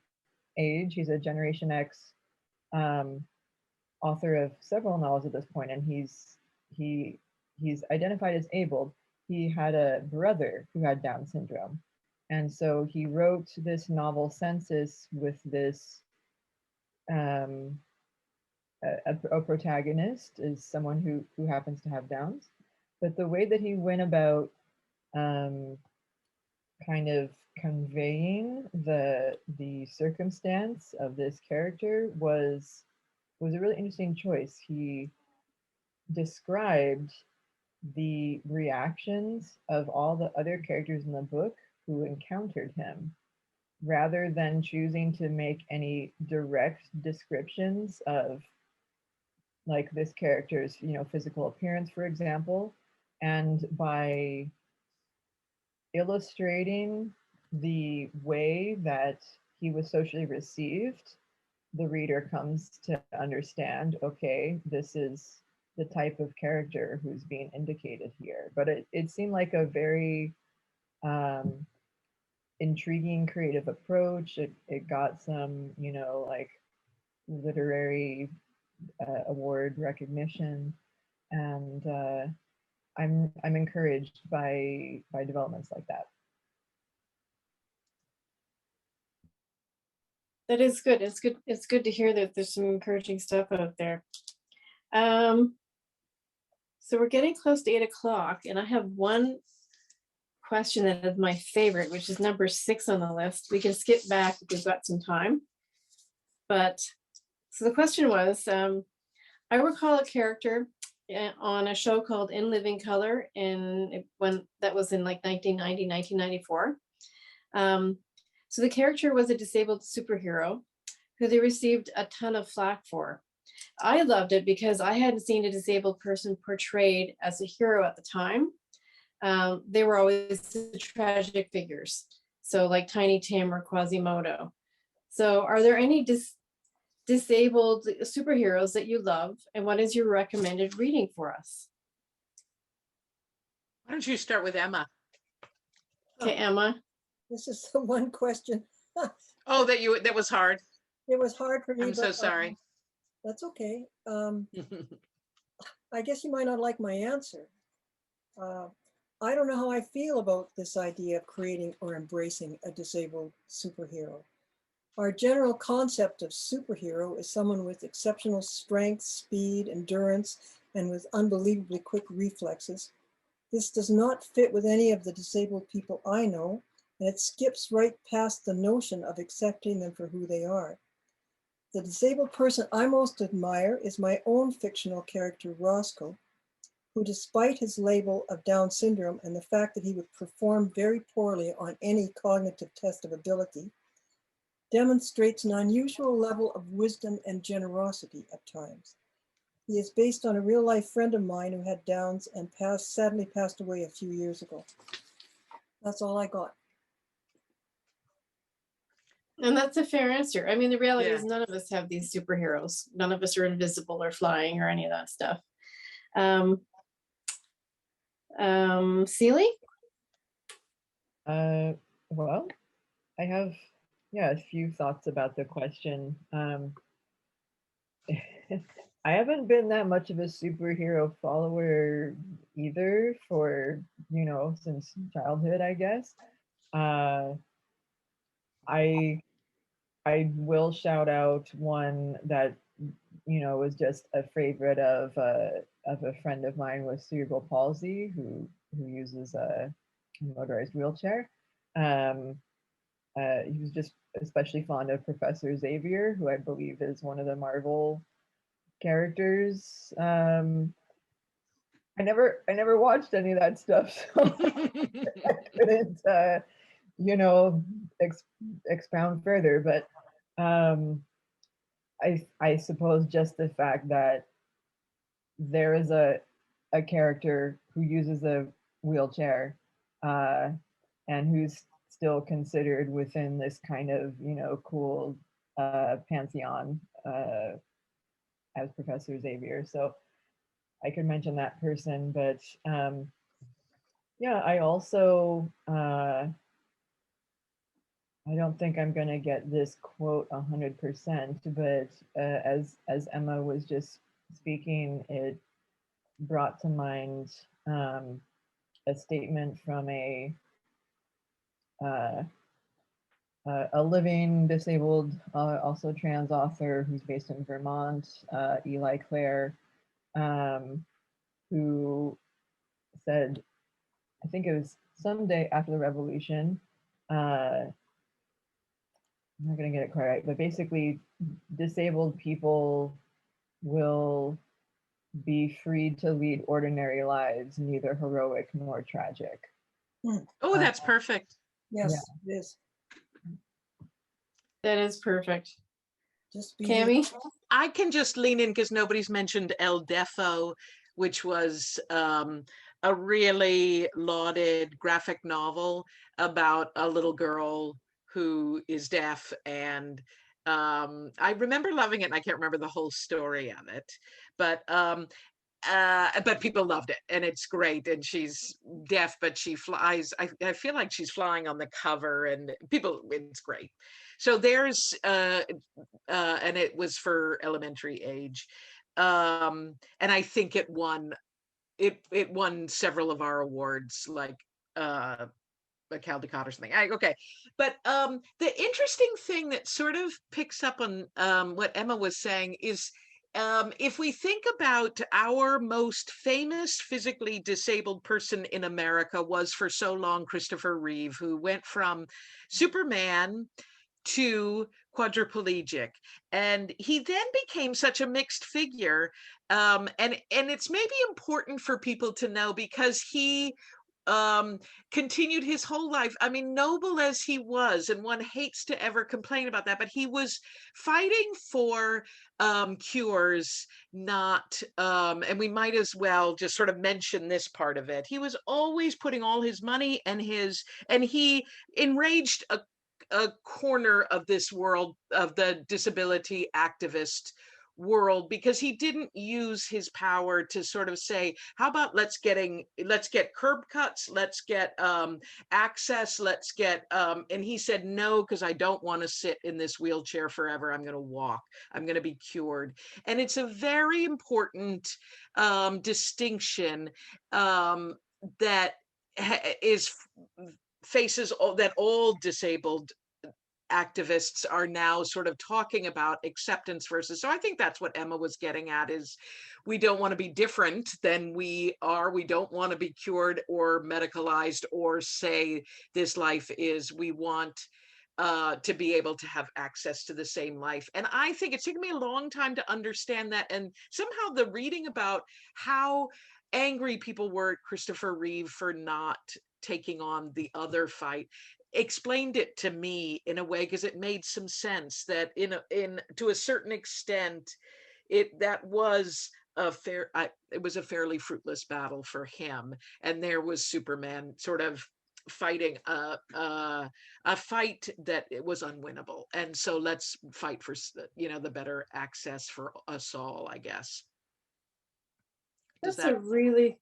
age. He's a Generation X author of several novels at this point, and he's identified as abled. He had a brother who had Down syndrome, and so he wrote this novel Census with this a protagonist is someone who happens to have Downs, but the way that he went about kind of conveying the circumstance of this character was a really interesting choice. He described the reactions of all the other characters in the book who encountered him, rather than choosing to make any direct descriptions of like this character's, you know, physical appearance, for example. And by illustrating the way that he was socially received, the reader comes to understand, okay, this is the type of character who's being indicated here. But it seemed like a very intriguing, creative approach. It got some, you know, like literary award recognition, and I'm encouraged by developments like that. That is good. It's good. It's good to hear that there's some encouraging stuff out there. So we're getting close to 8 o'clock, and I have one question that is my favorite, which is number 6 on the list. We can skip back if we've got some time. But so the question was, I recall a character on a show called In Living Color when that was in like 1990, 1994. So the character was a disabled superhero who they received a ton of flack for. I loved it because I hadn't seen a disabled person portrayed as a hero at the time. They were always the tragic figures. So like Tiny Tim or Quasimodo. So are there any disabled superheroes that you love, and what is your recommended reading for us? Why don't you start with Emma? Okay, Emma. This is the one question. Oh, that was hard. It was hard for me. I'm so sorry. That's okay. I guess you might not like my answer. I don't know how I feel about this idea of creating or embracing a disabled superhero. Our general concept of superhero is someone with exceptional strength, speed, endurance, and with unbelievably quick reflexes. This does not fit with any of the disabled people I know, and it skips right past the notion of accepting them for who they are. The disabled person I most admire is my own fictional character, Roscoe, who, despite his label of Down syndrome and the fact that he would perform very poorly on any cognitive test of ability, demonstrates an unusual level of wisdom and generosity at times. He is based on a real-life friend of mine who had Downs and sadly passed away a few years ago. That's all I got. And that's a fair answer. I mean, the reality Yeah. is none of us have these superheroes. None of us are invisible or flying or any of that stuff. Seeley? Well, I have, yeah, a few thoughts about the question. I haven't been that much of a superhero follower either for, since childhood, I guess. Uh, I I will shout out one that was just a favorite of a friend of mine with cerebral palsy who uses a motorized wheelchair. Um, he was just especially fond of Professor Xavier, who I believe is one of the Marvel characters. I never watched any of that stuff, so I couldn't you know expound further. But um, I suppose just the fact that there is a character who uses a wheelchair, uh, and who's still considered within this kind of cool pantheon as Professor Xavier. So I could mention that person, but yeah, I also I don't think I'm gonna get this quote 100%, but as Emma was just speaking, it brought to mind a statement from uh, a living disabled, also trans author who's based in Vermont, Eli Clare, who said, I think it was someday after the revolution, I'm not going to get it quite right, but basically, disabled people will be free to lead ordinary lives, neither heroic nor tragic. Oh, that's perfect. Yes, it is. That is perfect. Just be Cami? I can just lean in because nobody's mentioned El Defo, which was a really lauded graphic novel about a little girl who is deaf. And I remember loving it, and I can't remember the whole story of it, but people loved it, and it's great. And she's deaf, but she flies. I feel like she's flying on the cover, and it's great. So there's and it was for elementary age, and I think it won several of our awards, like a Caldecott or something. Okay, but the interesting thing that sort of picks up on what Emma was saying is, if we think about our most famous physically disabled person in America was for so long Christopher Reeve, who went from Superman to quadriplegic, and he then became such a mixed figure, and it's maybe important for people to know, because he continued his whole life. I mean, noble as he was, and one hates to ever complain about that, but he was fighting for cures, not, and we might as well just sort of mention this part of it. He was always putting all his money and he enraged a corner of this world, of the disability activist world, because he didn't use his power to sort of say, how about let's get curb cuts, let's get access, let's get and he said, no, because I don't want to sit in this wheelchair forever. I'm going to walk, I'm going to be cured. And it's a very important distinction that is faces all that all disabled activists are now sort of talking about, acceptance versus. So I think that's what Emma was getting at, is we don't want to be different than we are. We don't want to be cured or medicalized or say this life is. We want to be able to have access to the same life. And I think it's taken me a long time to understand that. And somehow the reading about how angry people were at Christopher Reeve for not taking on the other fight explained it to me in a way, because it made some sense that in to a certain extent it was a fairly fruitless battle for him, and there was Superman sort of fighting a fight that it was unwinnable. And so let's fight for, the better access for us all, I guess. That's a really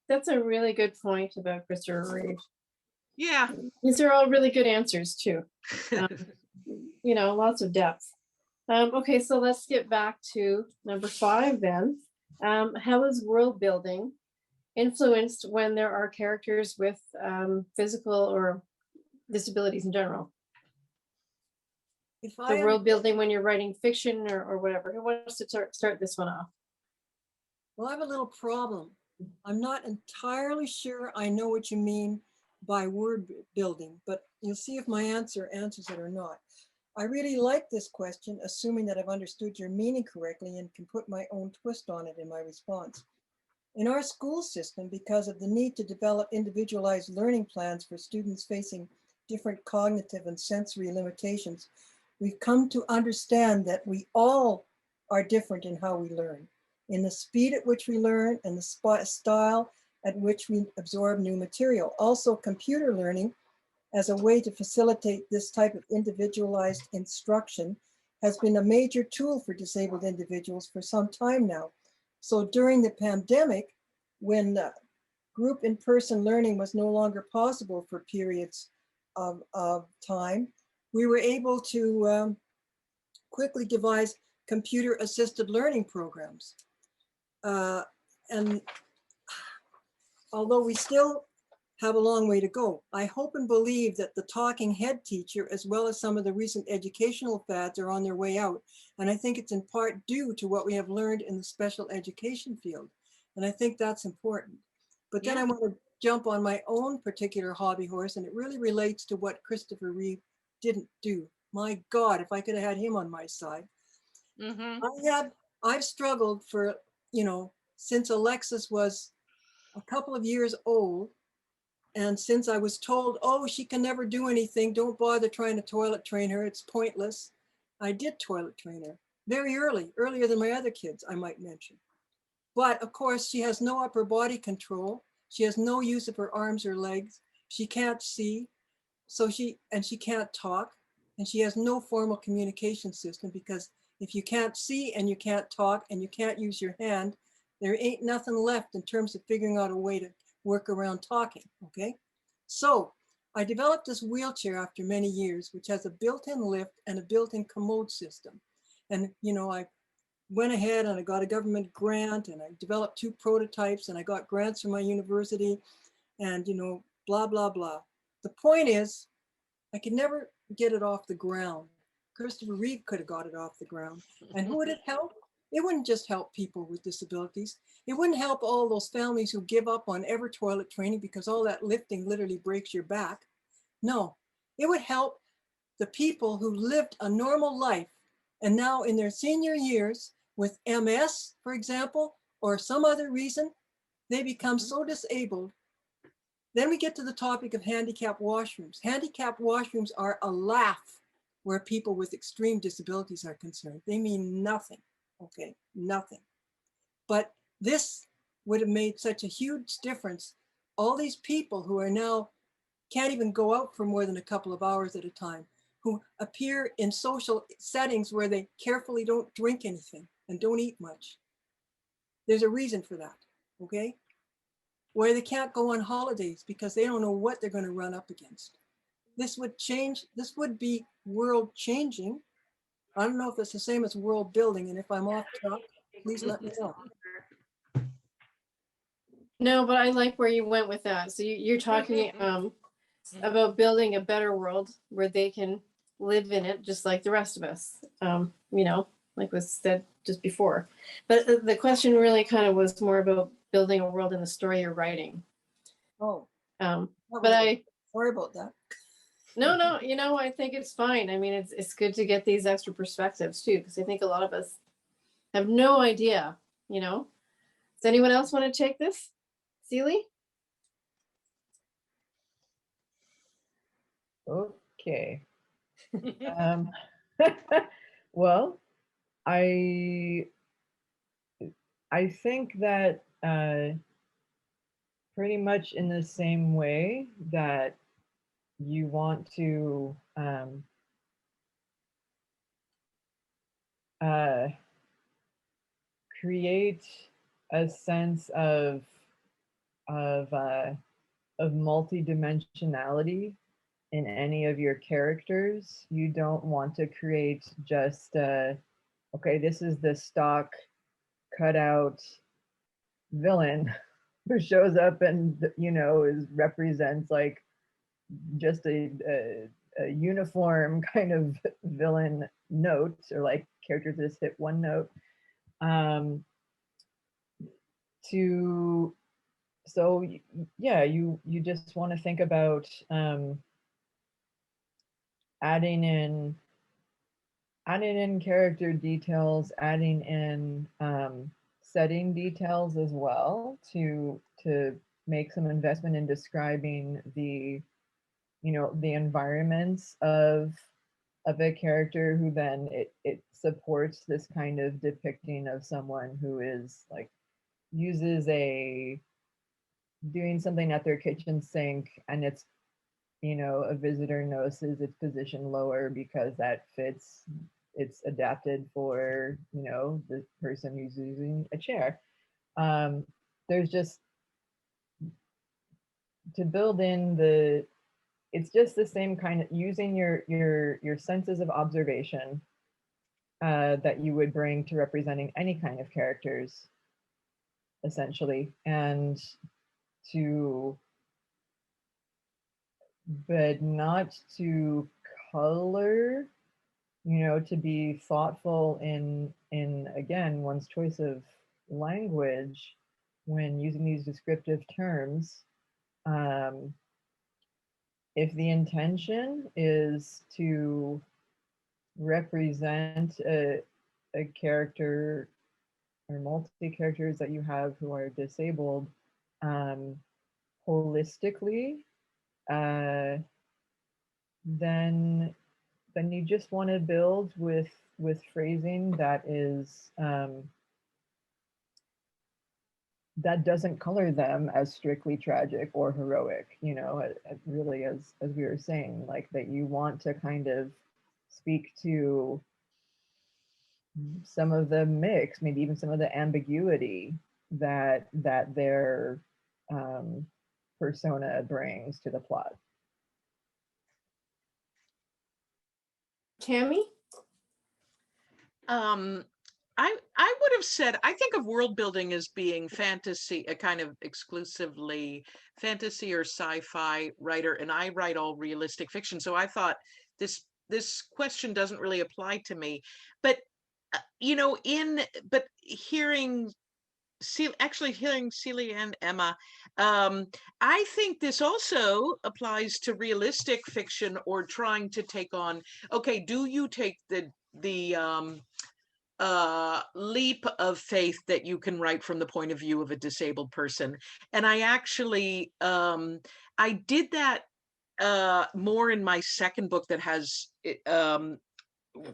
good point about Christopher Reeve. Yeah. These are all really good answers too. Lots of depth. Okay, so let's get back to number 5 then. How is world building influenced when there are characters with physical or disabilities in general? The world building when you're writing fiction or whatever. Who wants to start this one off? Well, I have a little problem. I'm not entirely sure I know what you mean by word building, but you'll see if my answer answers it or not. I really like this question, assuming that I've understood your meaning correctly and can put my own twist on it in my response. In our school system, because of the need to develop individualized learning plans for students facing different cognitive and sensory limitations, we've come to understand that we all are different in how we learn, in the speed at which we learn and the style at which we absorb new material. Also, computer learning as a way to facilitate this type of individualized instruction has been a major tool for disabled individuals for some time now. So during the pandemic, when group in-person learning was no longer possible for periods of time, we were able to quickly devise computer-assisted learning programs. And although we still have a long way to go, I hope and believe that the talking head teacher, as well as some of the recent educational fads, are on their way out. And I think it's in part due to what we have learned in the special education field. And I think that's important. But then I want to jump on my own particular hobby horse, and it really relates to what Christopher Reeve didn't do. My God, if I could have had him on my side. I've struggled for, since Alexis was a couple of years old. And since I was told, oh, she can never do anything, don't bother trying to toilet train her, it's pointless. I did toilet train her very early, earlier than my other kids, I might mention. But of course, she has no upper body control. She has no use of her arms or legs. She can't see, she can't talk, and she has no formal communication system, because if you can't see and you can't talk and you can't use your hand, there ain't nothing left in terms of figuring out a way to work around talking, okay? So I developed this wheelchair after many years, which has a built-in lift and a built-in commode system. And, I went ahead and I got a government grant, and I developed 2 prototypes, and I got grants from my university, and, blah, blah, blah. The point is, I could never get it off the ground. Christopher Reeve could have got it off the ground. And who would it help? It wouldn't just help people with disabilities. It wouldn't help all those families who give up on ever toilet training because all that lifting literally breaks your back. No, it would help the people who lived a normal life and now in their senior years with MS, for example, or some other reason, they become so disabled. Then we get to the topic of handicapped washrooms. Handicapped washrooms are a laugh where people with extreme disabilities are concerned. They mean nothing. Okay, nothing. But this would have made such a huge difference. All these people who are now can't even go out for more than a couple of hours at a time, who appear in social settings where they carefully don't drink anything and don't eat much. There's a reason for that, okay? Where they can't go on holidays because they don't know what they're going to run up against. This would change, this would be world changing. I don't know if it's the same as world building, and if I'm off track, please let me know. No, but I like where you went with that. So you're talking about building a better world where they can live in it just like the rest of us, like was said just before. But the question really kind of was more about building a world in the story you're writing. Oh, but sorry about that. No, I think it's fine. I mean, it's good to get these extra perspectives too, because I think a lot of us have no idea, Does anyone else want to take this? Seeley? Okay. Well, I think that pretty much in the same way that you want to create a sense of uh, of multidimensionality in any of your characters. You don't want to create just okay, this is the stock cutout villain who shows up and is represents like just a uniform kind of villain note, or like characters that just hit one note. To so yeah, you just want to think about adding in character details, adding in setting details as well to make some investment in describing the the environments of a character, who then it supports this kind of depicting of someone who is like uses a doing something at their kitchen sink, and it's a visitor notices its position lower because that fits, it's adapted for the person who's using a chair. There's just to build in the it's just the same kind of using your senses of observation that you would bring to representing any kind of characters, essentially, and to but not to color, to be thoughtful in again one's choice of language when using these descriptive terms. um, if the intention is to represent a character or multi characters that you have who are disabled um, holistically, uh, then you just want to build with phrasing that is that doesn't color them as strictly tragic or heroic, really, as we were saying, like that you want to kind of speak to some of the mix, maybe even some of the ambiguity that their persona brings to the plot. Tammy? I would have said, I think of world building as being fantasy, a kind of exclusively fantasy or sci-fi writer, and I write all realistic fiction. So I thought this question doesn't really apply to me. But but hearing Celia and Emma, I think this also applies to realistic fiction, or trying to take on, okay, do you take the leap of faith that you can write from the point of view of a disabled person? And I actually I did that more in my second book, that has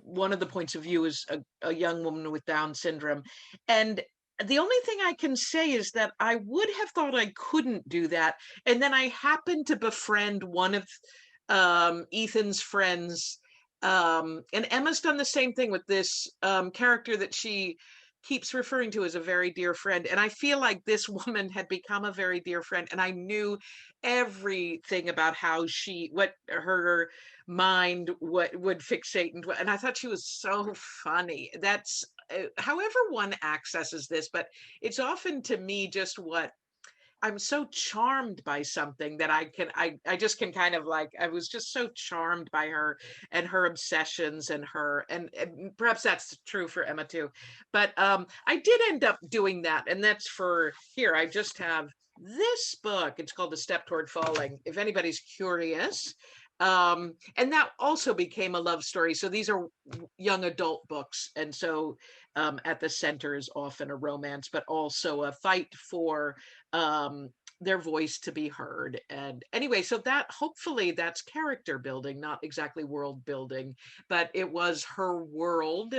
one of the points of view is a young woman with Down syndrome. And the only thing I can say is that I would have thought I couldn't do that, and then I happened to befriend one of Ethan's friends. And Emma's done the same thing with this character that she keeps referring to as a very dear friend. And I feel like this woman had become a very dear friend, and I knew everything about what her mind would fixate and I thought she was so funny. That's however one accesses this, but it's often, to me, just what I'm so charmed by something that I just can kind of like, I was just so charmed by her and her obsessions and and perhaps that's true for Emma too. But I did end up doing that, and that's for here. I just have this book. It's called The Step Toward Falling, if anybody's curious. And that also became a love story. So these are young adult books, and so at the center is often a romance, but also a fight for their voice to be heard. And anyway, so that, hopefully that's character building, not exactly world building, but it was her world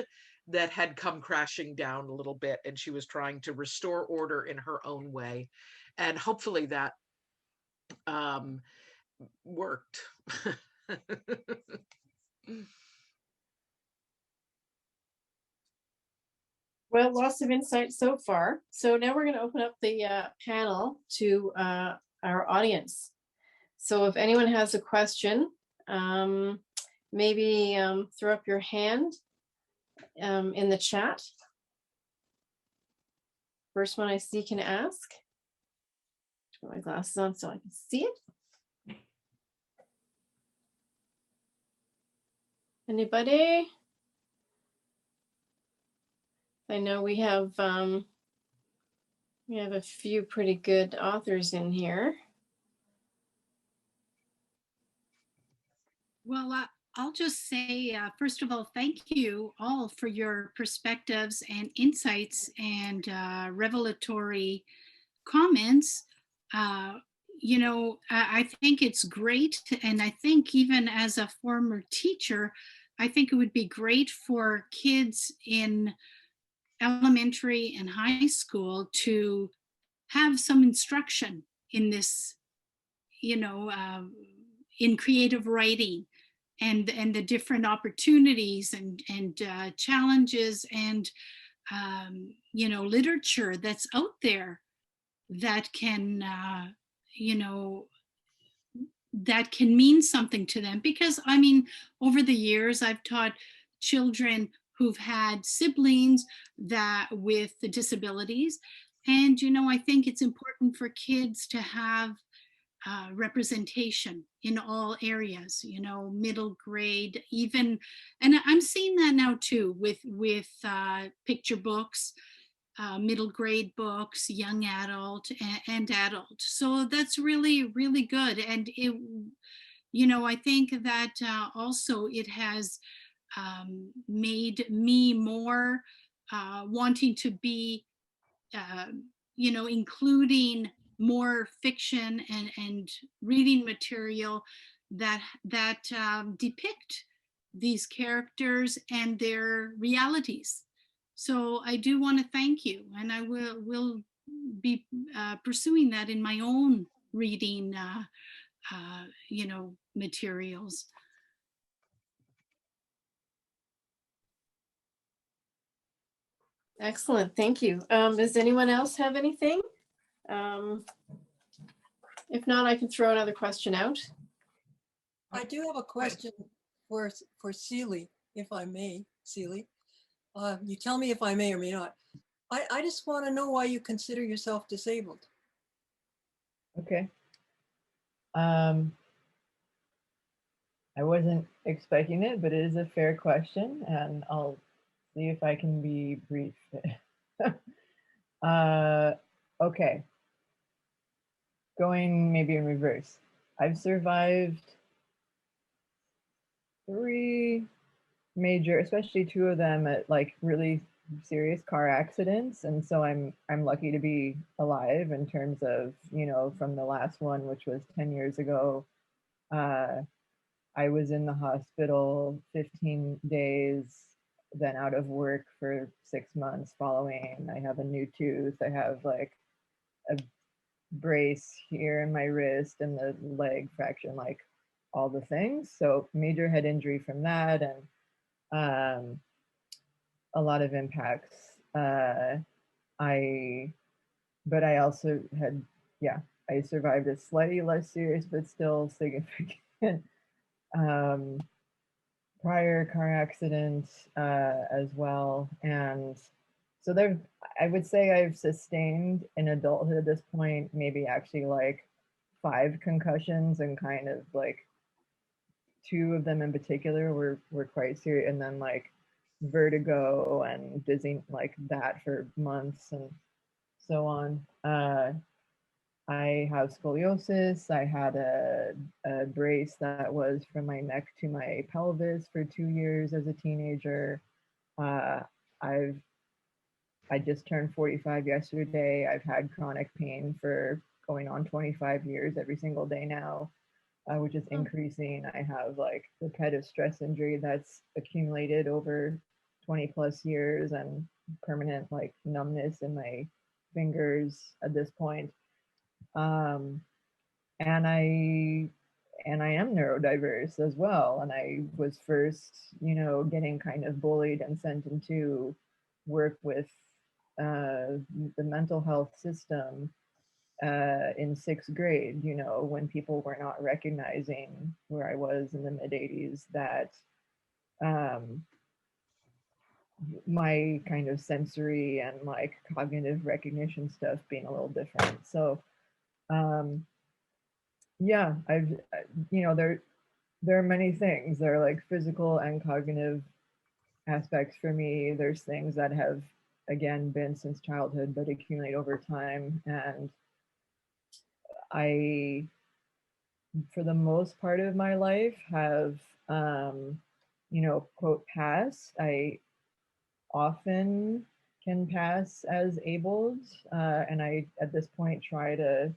that had come crashing down a little bit, and she was trying to restore order in her own way. And hopefully that worked. Well, lots of insight so far. So now we're going to open up the panel to our audience. So if anyone has a question, maybe throw up your hand in the chat. First one I see can ask. Put my glasses on so I can see it. Anybody? I know we have a few pretty good authors in here. Well, I'll just say, first of all, thank you all for your perspectives and insights and revelatory comments. You know, I think it's great. And I think even as a former teacher, I think it would be great for kids in elementary and high school to have some instruction in this, you know, in creative writing and the different opportunities and challenges and you know, literature that's out there that can you know, that can mean something to them. Because I mean, over the years I've taught children who've had siblings that with the disabilities, and you know, I think it's important for kids to have representation in all areas, you know, middle grade, even, and I'm seeing that now too with picture books, middle grade books, young adult and adult. So that's really, really good. And it, you know, I think that also it has made me more wanting to be, uh, you know, including more fiction and reading material that depict these characters and their realities. So I do want to thank you, and I will be pursuing that in my own reading, you know, materials. Excellent, thank you. Does anyone else have anything? If not, I can throw another question out. I do have a question for Seeley, if I may, Seeley. You tell me if I may or may not. I just want to know why you consider yourself disabled. Okay. I wasn't expecting it, but it is a fair question, and I'll see if I can be brief. Okay. Going maybe in reverse. I've survived 3 major, especially 2 of them at like really serious car accidents, and so I'm lucky to be alive in terms of, you know, from the last one, which was 10 years ago. I was in the hospital 15 days, then out of work for 6 months following. I have a new tooth. I have like a brace here in my wrist and the leg fracture, like all the things. So major head injury from that, and a lot of impacts. But I also had, yeah, I survived a slightly less serious, but still significant prior car accident as well. And so there, I would say I've sustained in adulthood at this point, maybe actually like 5 concussions, and kind of like 2 of them in particular were quite serious, and then like vertigo and dizzy like that for months and so on. I have scoliosis. I had a brace that was from my neck to my pelvis for 2 years as a teenager. I just turned 45 yesterday. I've had chronic pain for going on 25 years every single day now, which is increasing. I have like repetitive stress injury that's accumulated over 20 plus years, and permanent like numbness in my fingers at this point. And I and I am neurodiverse as well. And I was first, getting kind of bullied and sent into work with the mental health system in sixth grade, when people were not recognizing where I was in the mid 80s, that my kind of sensory and like cognitive recognition stuff being a little different. So, yeah, there are many things. There are like physical and cognitive aspects for me. There's things that have, again, been since childhood, but accumulate over time. And I, for the most part of my life, have, quote, passed. I often can pass as abled. And I, at this point, try to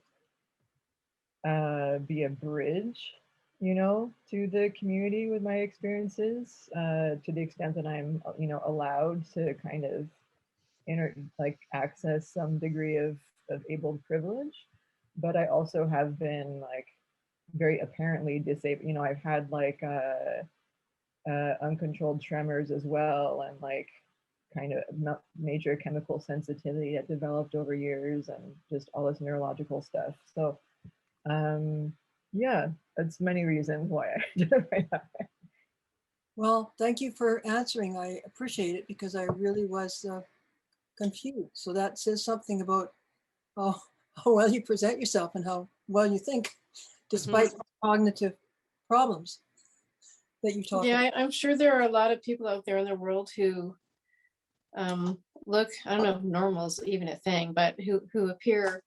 be a bridge, to the community with my experiences, to the extent that I'm, allowed to kind of access some degree of abled privilege. But I also have been like very apparently disabled. I've had like uncontrolled tremors as well, and like kind of major chemical sensitivity that developed over years, and just all this neurological stuff. So yeah, that's many reasons why I identify that way. Well, thank you for answering. I appreciate it because I really was confused. So that says something about how well you present yourself and how well you think, despite cognitive problems that you talk about. Yeah, I'm sure there are a lot of people out there in the world who look, I don't know if normal is even a thing, but who appear,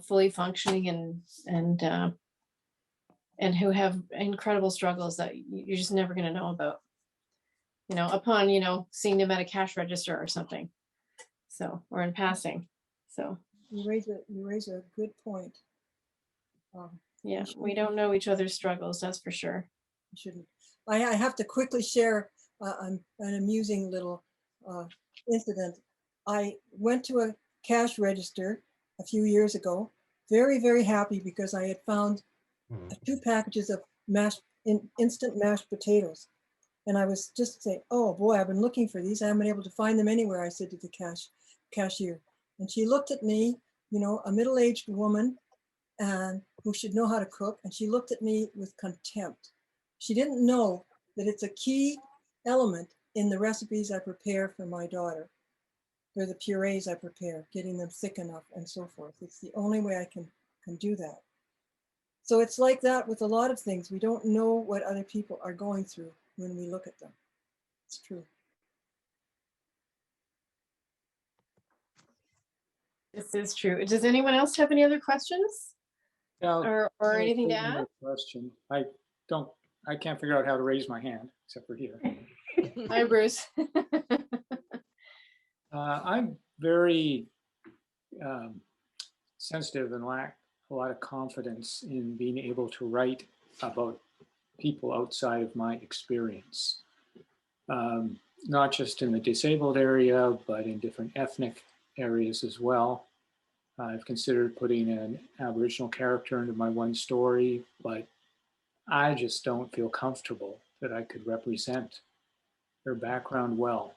fully functioning and who have incredible struggles that you're just never going to know about, upon, seeing them at a cash register or something. So, or in passing. So You raise a good point. yeah, we don't know each other's struggles, that's for sure. You shouldn't. I have to quickly share an amusing little incident. I went to a cash register a few years ago, very, very happy because I had found 2 packages of instant mashed potatoes. And I was just saying, oh boy, I've been looking for these. I haven't been able to find them anywhere, I said to the cashier. And she looked at me, a middle-aged woman and who should know how to cook. And she looked at me with contempt. She didn't know that it's a key element in the recipes I prepare for my daughter, or the purees I prepare, getting them thick enough and so forth. It's the only way I can do that. So it's like that with a lot of things. We don't know what other people are going through when we look at them. It's true. This is true. Does anyone else have any other questions? Yeah, Or anything to one add? more question. I can't figure out how to raise my hand except for here. Hi, Bruce. I'm very sensitive and lack a lot of confidence in being able to write about people outside of my experience. Not just in the disabled area, but in different ethnic areas as well. I've considered putting an Aboriginal character into my one story, but I just don't feel comfortable that I could represent their background well.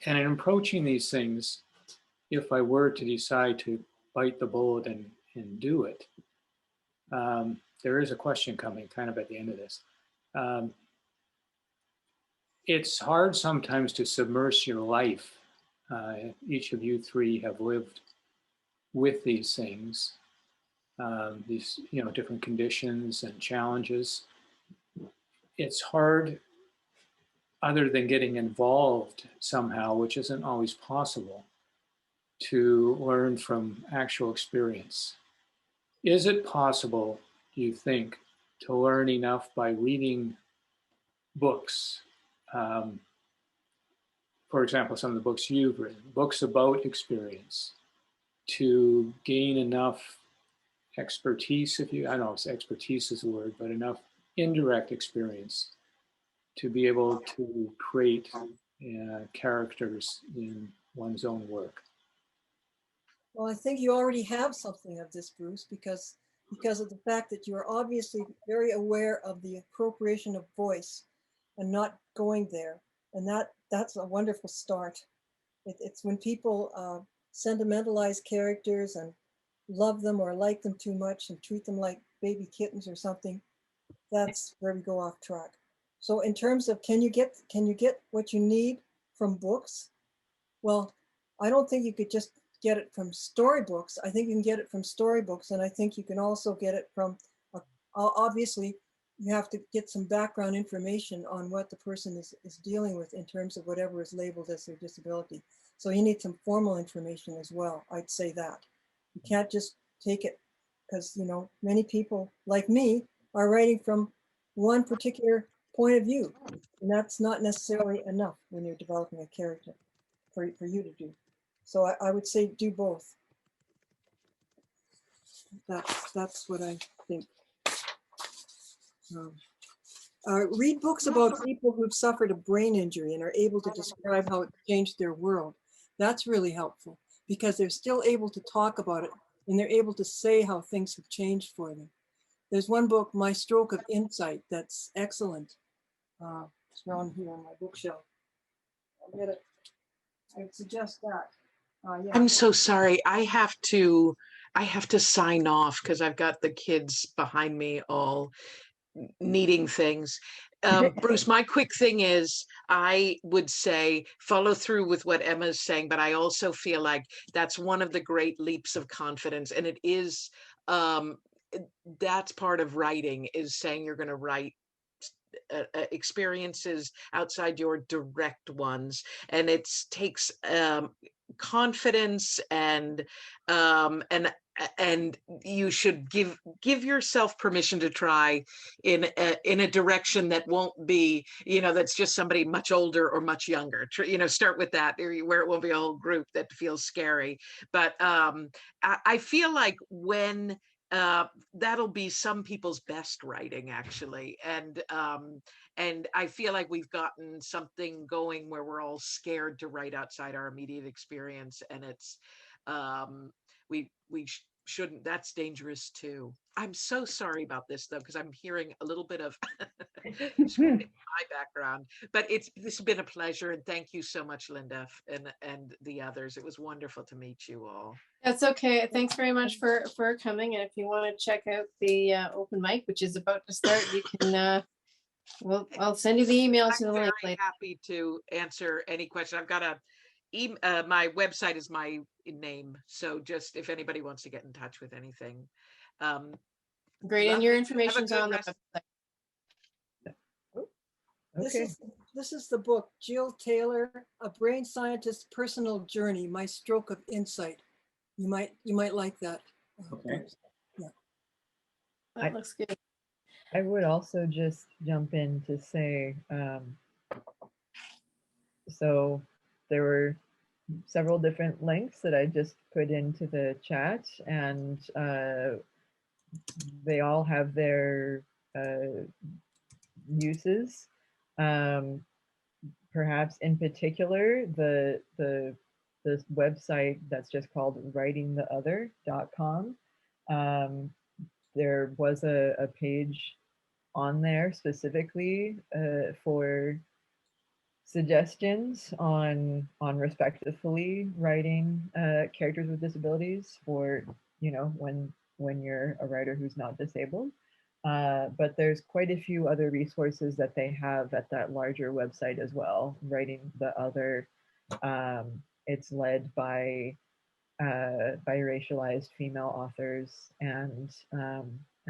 And in approaching these things, if I were to decide to bite the bullet and do it, there is a question coming kind of at the end of this. It's hard sometimes to submerge your life. Each of you 3 have lived with these things, these different conditions and challenges. It's hard, other than getting involved somehow, which isn't always possible, to learn from actual experience. Is it possible, do you think, to learn enough by reading books? For example, some of the books you've written, books about experience, to gain enough expertise, I don't know if expertise is a word, but enough indirect experience to be able to create characters in one's own work? Well, I think you already have something of this, Bruce, because because of the fact that you are obviously very aware of the appropriation of voice and not going there. And that's a wonderful start. It's when people sentimentalize characters and love them or like them too much and treat them like baby kittens or something, that's where we go off track. So in terms of can you get what you need from books? Well, I don't think you could just get it from storybooks. I think you can get it from storybooks, and I think you can also get it from, obviously, you have to get some background information on what the person is dealing with in terms of whatever is labeled as their disability. So you need some formal information as well. I'd say that. You can't just take it because, you know, many people like me are writing from one particular point of view, and that's not necessarily enough when you're developing a character for you to do. So I would say do both. That's what I think. Read books about people who've suffered a brain injury and are able to describe how it changed their world. That's really helpful because they're still able to talk about it and they're able to say how things have changed for them. There's one book, My Stroke of Insight, that's excellent. It's around here on my bookshelf. I'll get it. I would suggest that. Yeah. I'm so sorry. I have to sign off because I've got the kids behind me all needing things. Bruce, my quick thing is I would say follow through with what Emma's saying, but I also feel like that's one of the great leaps of confidence. And it is, that's part of writing, is saying you're going to write experiences outside your direct ones. And it takes confidence and you should give yourself permission to try in a direction that won't be, you know, that's just somebody much older or much younger. You know, start with that where it won't be a whole group that feels scary. But I feel like when that'll be some people's best writing, actually. And I feel like we've gotten something going where we're all scared to write outside our immediate experience, and it's we shouldn't. That's dangerous too. I'm so sorry about this though, because I'm hearing a little bit of my background, but this has been a pleasure, and thank you so much, Linda, and the others. It was wonderful to meet you all. That's okay. Thanks very much for coming. And if you want to check out the open mic, which is about to start, you can. I'll send you the email to the link later. Happy to answer any question. I've got my website is my name, so just if anybody wants to get in touch with anything. Great, and your information's on the website. Okay. This is the book, Jill Taylor, A Brain Scientist's Personal Journey, My Stroke of Insight. You might like that. Okay. Yeah. That looks good. I would also just jump in to say, so there were several different links that I just put into the chat, and they all have their uses. Perhaps in particular, this website that's just called writingtheother.com. There was a page on there specifically for suggestions on respectfully writing characters with disabilities for, you know, when you're a writer who's not disabled. But there's quite a few other resources that they have at that larger website as well. Writing the Other, it's led by racialized female authors, and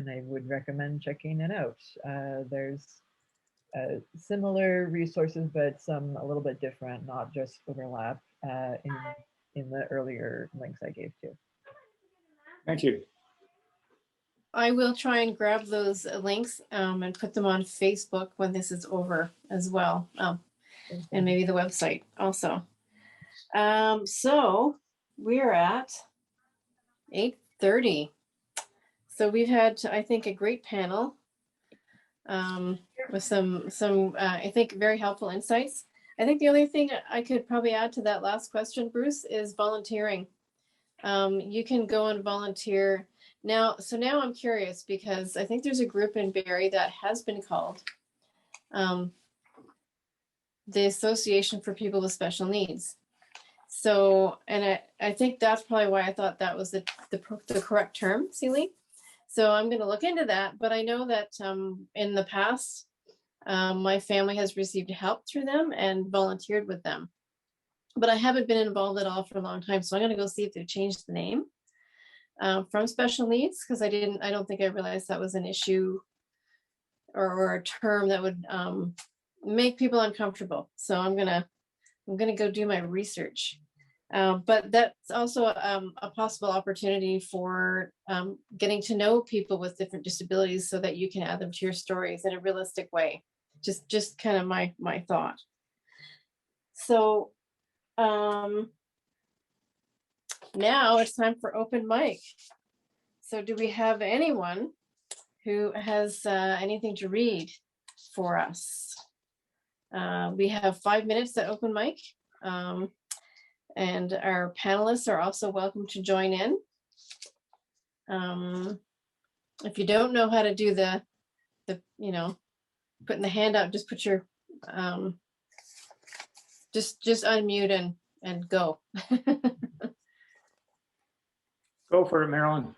I would recommend checking it out. There's similar resources, but some a little bit different, not just overlap in the earlier links I gave too. Thank you. I will try and grab those links and put them on Facebook when this is over as well. And maybe the website also. So we're at 8:30. So we've had, I think, a great panel with some I think, very helpful insights. I think the only thing I could probably add to that last question, Bruce, is volunteering. You can go and volunteer Now I'm curious because I think there's a group in Barrie that has been called the Association for People with Special Needs. So, and I think that's probably why I thought that was the correct term, Celie. So I'm going to look into that. But I know that in the past, my family has received help through them and volunteered with them. But I haven't been involved at all for a long time. So I'm going to go see if they've changed the name from special needs, because I don't think I realized that was an issue or a term that would make people uncomfortable. So I'm gonna go do my research. But that's also a possible opportunity for getting to know people with different disabilities so that you can add them to your stories in a realistic way. Just kind of my thought. So now it's time for open mic. So do we have anyone who has anything to read for us? We have 5 minutes at open mic. And our panelists are also welcome to join in. If you don't know how to do the putting the hand out, just put your just unmute and go. Go for it, Marilyn.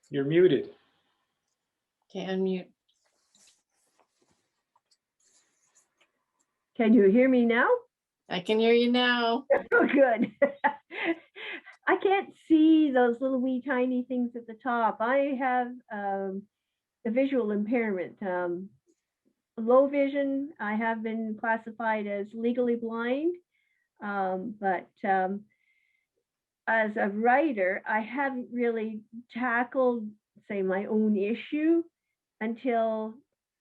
You're muted. Okay, unmute. Can you hear me now? I can hear you now. Oh, good. I can't see those little wee tiny things at the top. I have a visual impairment, low vision. I have been classified as legally blind, but as a writer, I haven't really tackled, say, my own issue until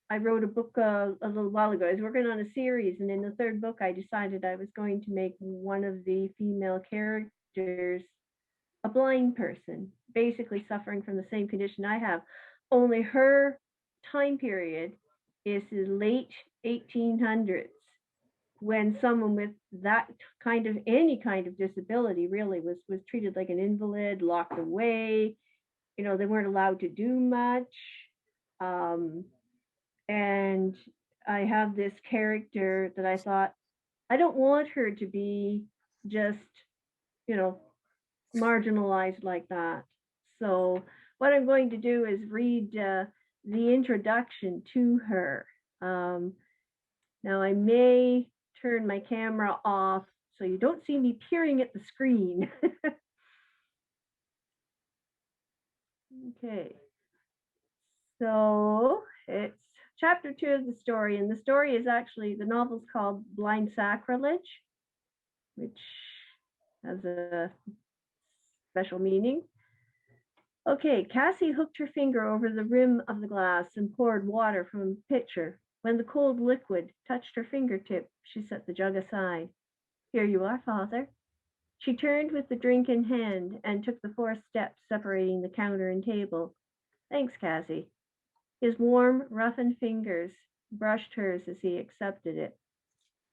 I wrote a book a little while ago. I was working on a series, and in the third book, I decided I was going to make one of the female characters a blind person, basically suffering from the same condition I have. Only her time period is the late 1800s, when someone with that kind of any kind of disability really was treated like an invalid, locked away. They weren't allowed to do much. And I have this character that I thought, I don't want her to be just, marginalized like that. So what I'm going to do is read the introduction to her. Now I may turn my camera off so you don't see me peering at the screen. Okay. So it's chapter 2 of the story, and the story is actually, the novel's called Blind Sacrilege, which has a special meaning. Okay, Cassie hooked her finger over the rim of the glass and poured water from a pitcher. When the cold liquid touched her fingertip, she set the jug aside. Here you are, Father. She turned with the drink in hand and took the 4 steps separating the counter and table. Thanks, Cassie. His warm, roughened fingers brushed hers as he accepted it.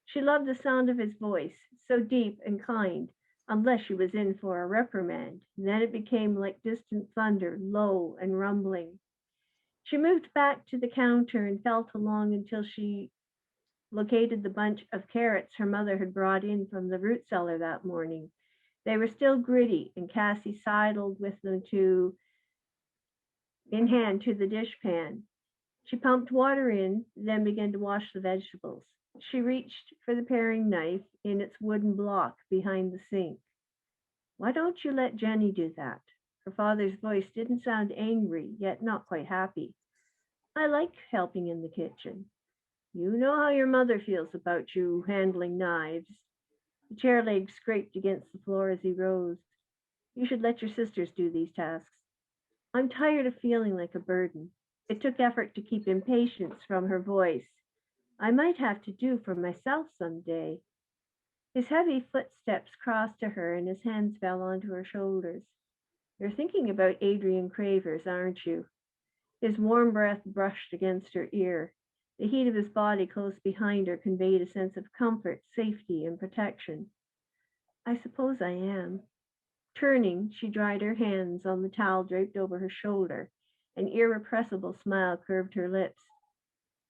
She loved the sound of his voice, so deep and kind, unless she was in for a reprimand. Then it became like distant thunder, low and rumbling. She moved back to the counter and felt along until she located the bunch of carrots her mother had brought in from the root cellar that morning. They were still gritty, and Cassie sidled with them in hand to the dishpan. She pumped water in, then began to wash the vegetables. She reached for the paring knife in its wooden block behind the sink. Why don't you let Jenny do that? Her father's voice didn't sound angry, yet not quite happy. I like helping in the kitchen. You know how your mother feels about you handling knives. The chair leg scraped against the floor as he rose. You should let your sisters do these tasks. I'm tired of feeling like a burden. It took effort to keep impatience from her voice. I might have to do for myself someday. His heavy footsteps crossed to her and his hands fell onto her shoulders. You're thinking about Adrian Cravers, aren't you? His warm breath brushed against her ear. The heat of his body close behind her conveyed a sense of comfort, safety, and protection. I suppose I am. Turning, she dried her hands on the towel draped over her shoulder. An irrepressible smile curved her lips.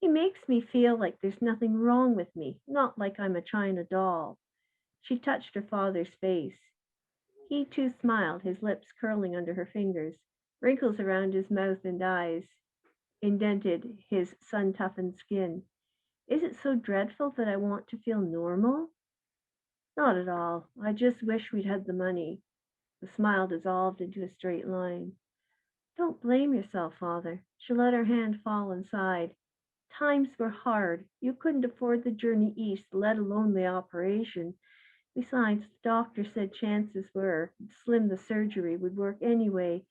He makes me feel like there's nothing wrong with me, not like I'm a china doll. She touched her father's face. He too smiled, his lips curling under her fingers. Wrinkles around his mouth and eyes indented his sun-toughened skin. Is it so dreadful that I want to feel normal? Not at all. I just wish we'd had the money. The smile dissolved into a straight line. Don't blame yourself, Father. She let her hand fall and sighed. Times were hard. You couldn't afford the journey east, let alone the operation. Besides, the doctor said chances were slim the surgery would work anyway.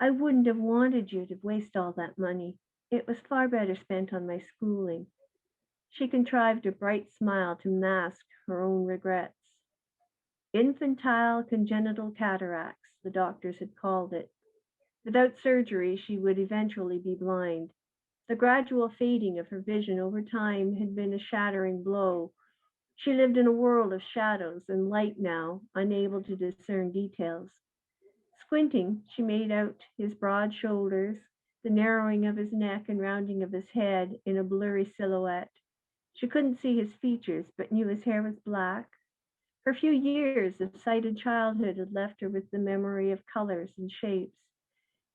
I wouldn't have wanted you to waste all that money. It was far better spent on my schooling. She contrived a bright smile to mask her own regrets. Infantile congenital cataracts, the doctors had called it. Without surgery, she would eventually be blind. The gradual fading of her vision over time had been a shattering blow. She lived in a world of shadows and light now, unable to discern details. Squinting, she made out his broad shoulders, the narrowing of his neck and rounding of his head in a blurry silhouette. She couldn't see his features, but knew his hair was black. Her few years of sighted childhood had left her with the memory of colors and shapes.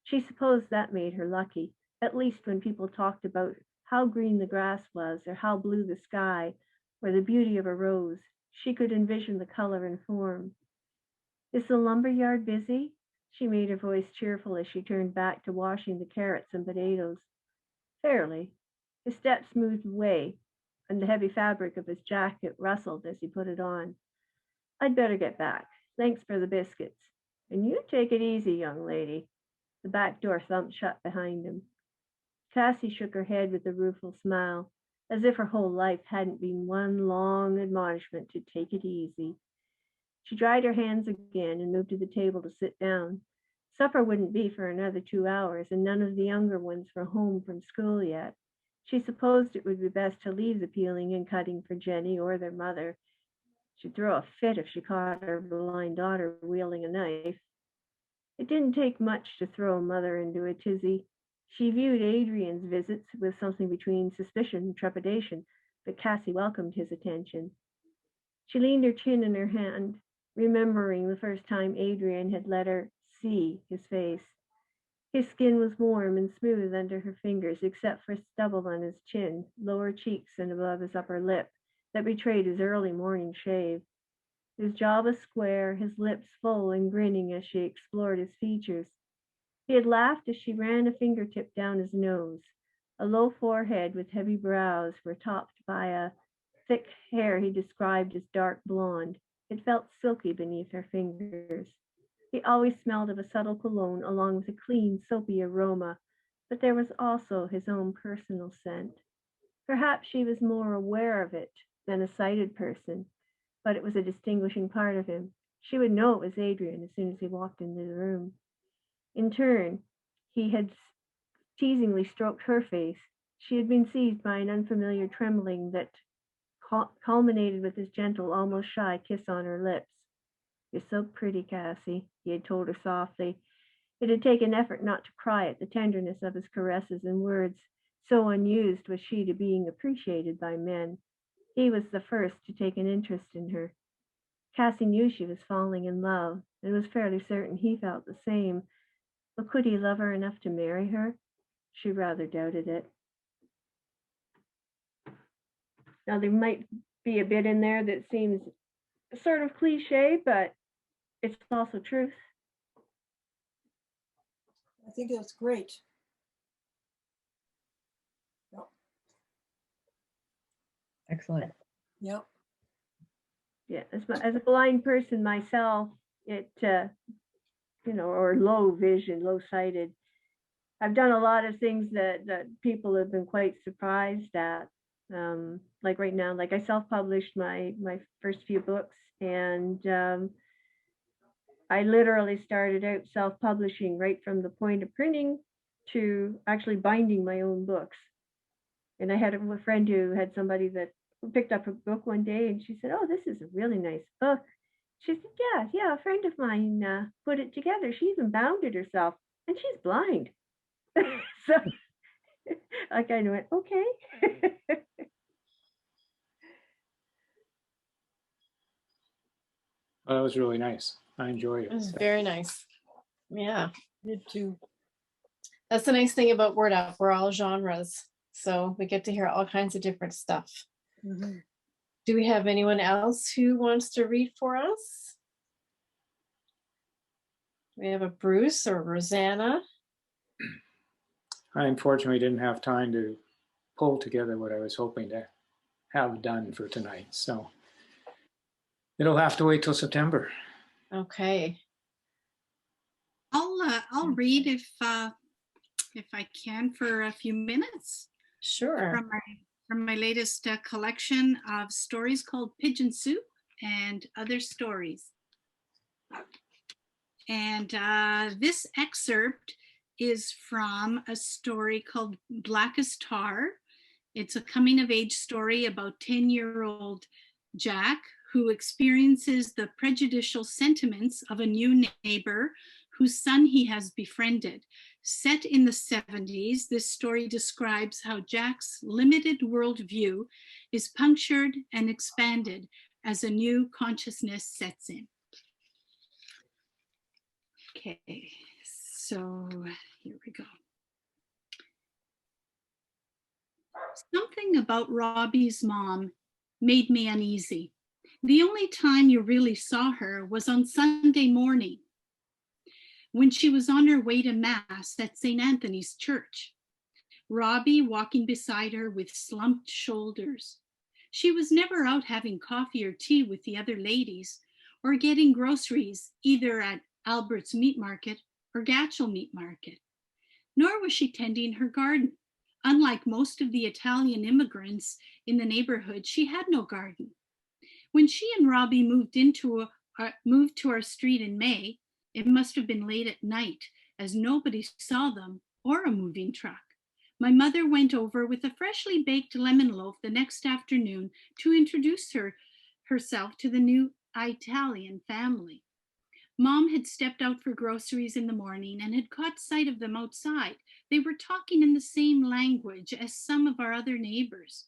She supposed that made her lucky, at least when people talked about how green the grass was, or how blue the sky, or the beauty of a rose. She could envision the color and form. Is the lumber yard busy? She made her voice cheerful as she turned back to washing the carrots and potatoes. Fairly. His steps moved away, and the heavy fabric of his jacket rustled as he put it on. I'd better get back. Thanks for the biscuits. And you take it easy, young lady. The back door thumped shut behind him. Cassie shook her head with a rueful smile, as if her whole life hadn't been one long admonishment to take it easy. She dried her hands again and moved to the table to sit down. Supper wouldn't be for another 2 hours, and none of the younger ones were home from school yet. She supposed it would be best to leave the peeling and cutting for Jenny or their mother. She'd throw a fit if she caught her blind daughter wielding a knife. It didn't take much to throw a mother into a tizzy. She viewed Adrian's visits with something between suspicion and trepidation, but Cassie welcomed his attention. She leaned her chin in her hand, remembering the first time Adrian had let her see his face. His skin was warm and smooth under her fingers, except for stubble on his chin, lower cheeks, and above his upper lip that betrayed his early morning shave. His jaw was square, his lips full and grinning as she explored his features. He had laughed as she ran a fingertip down his nose. A low forehead with heavy brows were topped by a thick hair he described as dark blonde. It felt silky beneath her fingers. He always smelled of a subtle cologne along with a clean, soapy aroma, but there was also his own personal scent. Perhaps she was more aware of it than a sighted person, but it was a distinguishing part of him. She would know it was Adrian as soon as he walked into the room. In turn, he had teasingly stroked her face. She had been seized by an unfamiliar trembling that culminated with his gentle, almost shy kiss on her lips. You're so pretty, Cassie, he had told her softly. It had taken effort not to cry at the tenderness of his caresses and words, so unused was she to being appreciated by men. He was the first to take an interest in her. Cassie knew she was falling in love, and was fairly certain he felt the same. But could he love her enough to marry her? She rather doubted it. Now, there might be a bit in there that seems sort of cliche, but it's also truth. I think that's great. Yep. Excellent. Yep. Yeah, as a blind person myself, or low vision, low sighted, I've done a lot of things that people have been quite surprised at. Like right now, like I self-published my first few books, and I literally started out self-publishing right from the point of printing to actually binding my own books. And I had a friend who had somebody that picked up a book one day, and she said, "Oh, this is a really nice book." She said, yeah, a friend of mine put it together. She even bound it herself, and she's blind. So I kind of went, okay. Well, that was really nice. I enjoyed It was it. very nice. Yeah, Did too. that's the nice thing about Word Up. We're all genres, so we get to hear all kinds of different stuff. Mhm. Do we have anyone else who wants to read for us? We have a Bruce or Rosanna. I unfortunately didn't have time to pull together what I was hoping to have done for tonight. So it'll have to wait till September. Okay. I'll read if I can for a few minutes Sure. from my latest collection of stories called Pigeon Soup and Other Stories. And this excerpt is from a story called Black as Tar. It's a coming of age story about 10-year-old Jack, who experiences the prejudicial sentiments of a new neighbor whose son he has befriended. Set in the 70s, this story describes how Jack's limited worldview is punctured and expanded as a new consciousness sets in. Okay, so here we go. Something about Robbie's mom made me uneasy. The only time you really saw her was on Sunday morning when she was on her way to Mass at St. Anthony's Church. Robbie walking beside her with slumped shoulders. She was never out having coffee or tea with the other ladies or getting groceries either at Albert's Meat Market or Gatchel Meat Market. Nor was she tending her garden. Unlike most of the Italian immigrants in the neighborhood, she had no garden. When she and Robbie moved to our street in May, it must have been late at night, as nobody saw them or a moving truck. My mother went over with a freshly baked lemon loaf the next afternoon to introduce herself to the new Italian family. Mom had stepped out for groceries in the morning and had caught sight of them outside. They were talking in the same language as some of our other neighbors.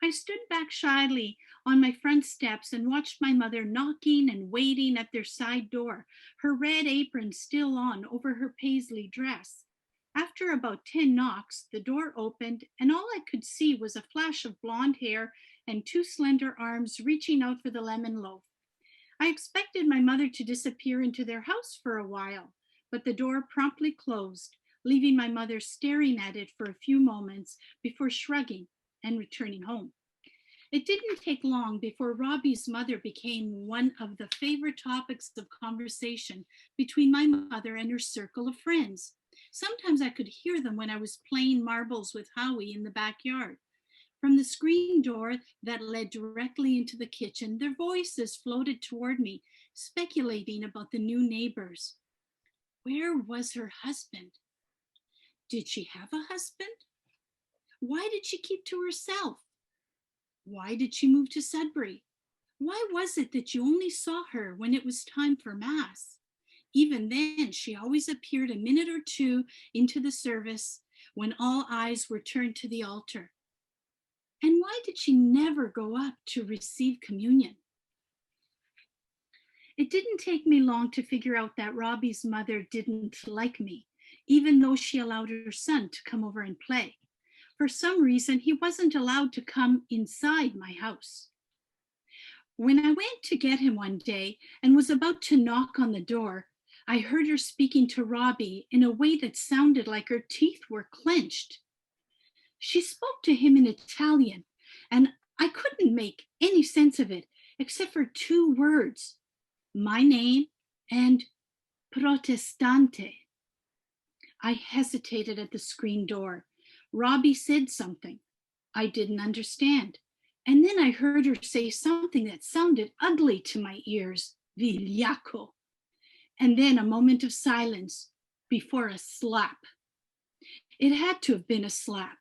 I stood back shyly on my front steps and watched my mother knocking and waiting at their side door, her red apron still on over her paisley dress. After about 10 knocks, the door opened and all I could see was a flash of blonde hair and two slender arms reaching out for the lemon loaf. I expected my mother to disappear into their house for a while, but the door promptly closed, leaving my mother staring at it for a few moments before shrugging and returning home. It didn't take long before Robbie's mother became one of the favorite topics of conversation between my mother and her circle of friends. Sometimes I could hear them when I was playing marbles with Howie in the backyard. From the screen door that led directly into the kitchen, their voices floated toward me, speculating about the new neighbors. Where was her husband? Did she have a husband? Why did she keep to herself? Why did she move to Sudbury? Why was it that you only saw her when it was time for Mass? Even then, she always appeared a minute or two into the service when all eyes were turned to the altar. And why did she never go up to receive communion? It didn't take me long to figure out that Robbie's mother didn't like me, even though she allowed her son to come over and play. For some reason, he wasn't allowed to come inside my house. When I went to get him one day and was about to knock on the door, I heard her speaking to Robbie in a way that sounded like her teeth were clenched. She spoke to him in Italian, and I couldn't make any sense of it except for two words, my name and protestante. I hesitated at the screen door. Robbie said something. I didn't understand. And then I heard her say something that sounded ugly to my ears, vigliacco. And then a moment of silence before a slap. It had to have been a slap.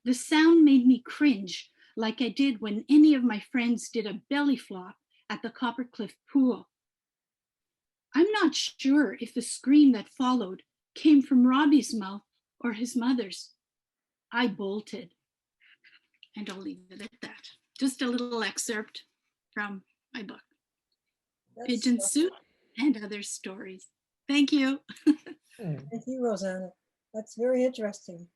The sound made me cringe like I did when any of my friends did a belly flop at the Coppercliff pool. I'm not sure if the scream that followed came from Robbie's mouth or his mother's. I bolted. And I'll leave it at that. Just a little excerpt from my book, Pigeon Soup and Other Stories. Thank you. Thank you, Rosanna. That's very interesting,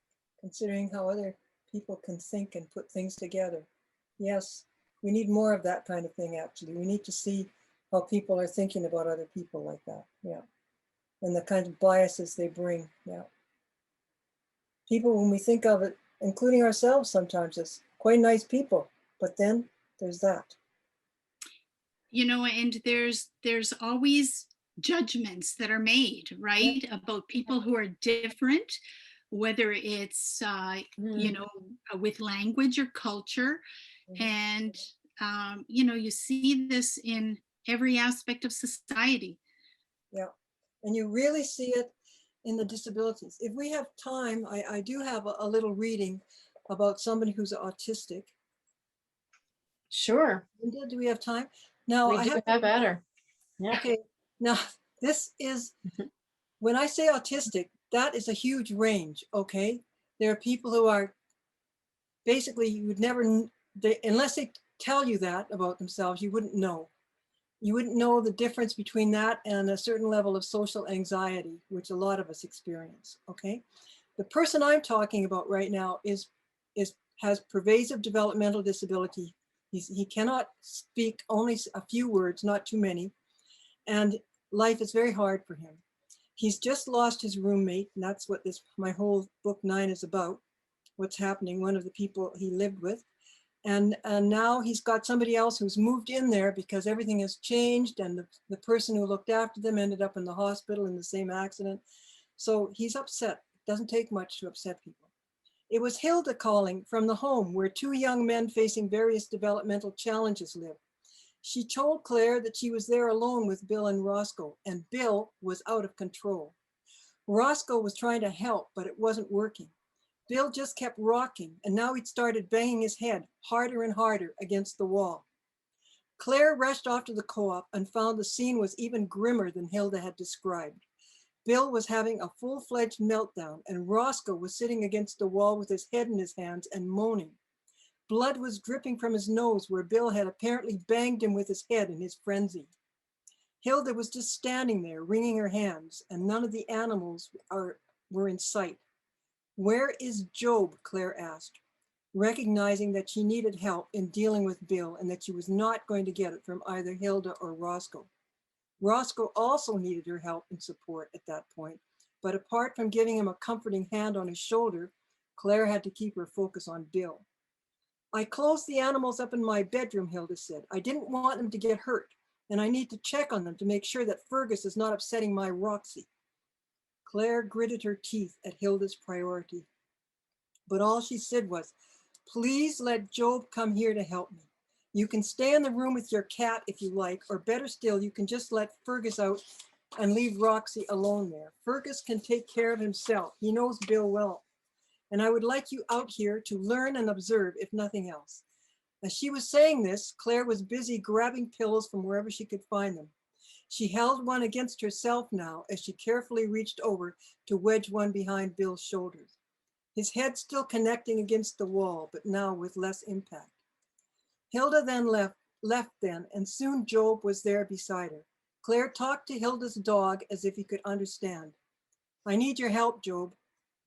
considering how other people can think and put things together. Yes, we need more of that kind of thing, actually. We need to see how people are thinking about other people like that. Yeah. And the kind of biases they bring. Yeah. People, when we think of it, including ourselves sometimes, as quite nice people, but then there's that. You know, and there's always judgments that are made, right, about people who are different, whether it's you know, with language or culture. And you know, you see this in every aspect of society. Yeah, and you really see it in the disabilities. If we have time, I do have a little reading about somebody who's autistic. Sure. Linda, do we have time? Now, We do have at her. Yeah. Okay, now this is, when I say autistic, that is a huge range, okay? There are people who are basically, you would never, unless they tell you that about themselves, you wouldn't know. You wouldn't know the difference between that and a certain level of social anxiety, which a lot of us experience, okay? The person I'm talking about right now has pervasive developmental disability. He cannot speak, only a few words, not too many, and life is very hard for him. He's just lost his roommate, and that's what my whole book 9 is about, what's happening, one of the people he lived with. And now he's got somebody else who's moved in there because everything has changed, and the person who looked after them ended up in the hospital in the same accident. So he's upset. It doesn't take much to upset people. It was Hilda calling from the home where 2 young men facing various developmental challenges live. She told Claire that she was there alone with Bill and Roscoe, and Bill was out of control. Roscoe was trying to help, but it wasn't working. Bill just kept rocking, and now he'd started banging his head harder and harder against the wall. Claire rushed off to the co-op and found the scene was even grimmer than Hilda had described. Bill was having a full-fledged meltdown, and Roscoe was sitting against the wall with his head in his hands and moaning. Blood was dripping from his nose where Bill had apparently banged him with his head in his frenzy. Hilda was just standing there, wringing her hands, and none of the animals were in sight. "Where is Job?" Claire asked, recognizing that she needed help in dealing with Bill and that she was not going to get it from either Hilda or Roscoe. Roscoe also needed her help and support at that point, but apart from giving him a comforting hand on his shoulder, Claire had to keep her focus on Bill. "I closed the animals up in my bedroom," Hilda said. "I didn't want them to get hurt, and I need to check on them to make sure that Fergus is not upsetting my Roxy." Claire gritted her teeth at Hilda's priority, but all she said was, "Please let Job come here to help me. You can stay in the room with your cat if you like, or better still, you can just let Fergus out and leave Roxy alone there. Fergus can take care of himself. He knows Bill well. And I would like you out here to learn and observe, if nothing else." As she was saying this, Claire was busy grabbing pillows from wherever she could find them. She held one against herself now as she carefully reached over to wedge one behind Bill's shoulders. His head still connecting against the wall, but now with less impact. Hilda then left then, and soon Job was there beside her. Claire talked to Hilda's dog as if he could understand. "I need your help, Job.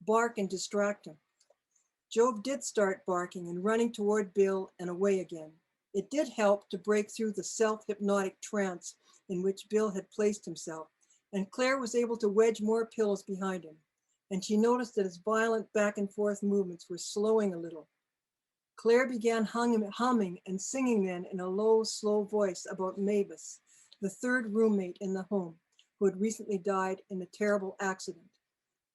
Bark and distract him." Job did start barking and running toward Bill and away again. It did help to break through the self-hypnotic trance in which Bill had placed himself, and Claire was able to wedge more pillows behind him, and she noticed that his violent back and forth movements were slowing a little. Claire began humming and singing then in a low, slow voice about Mavis, the 3rd roommate in the home, who had recently died in a terrible accident.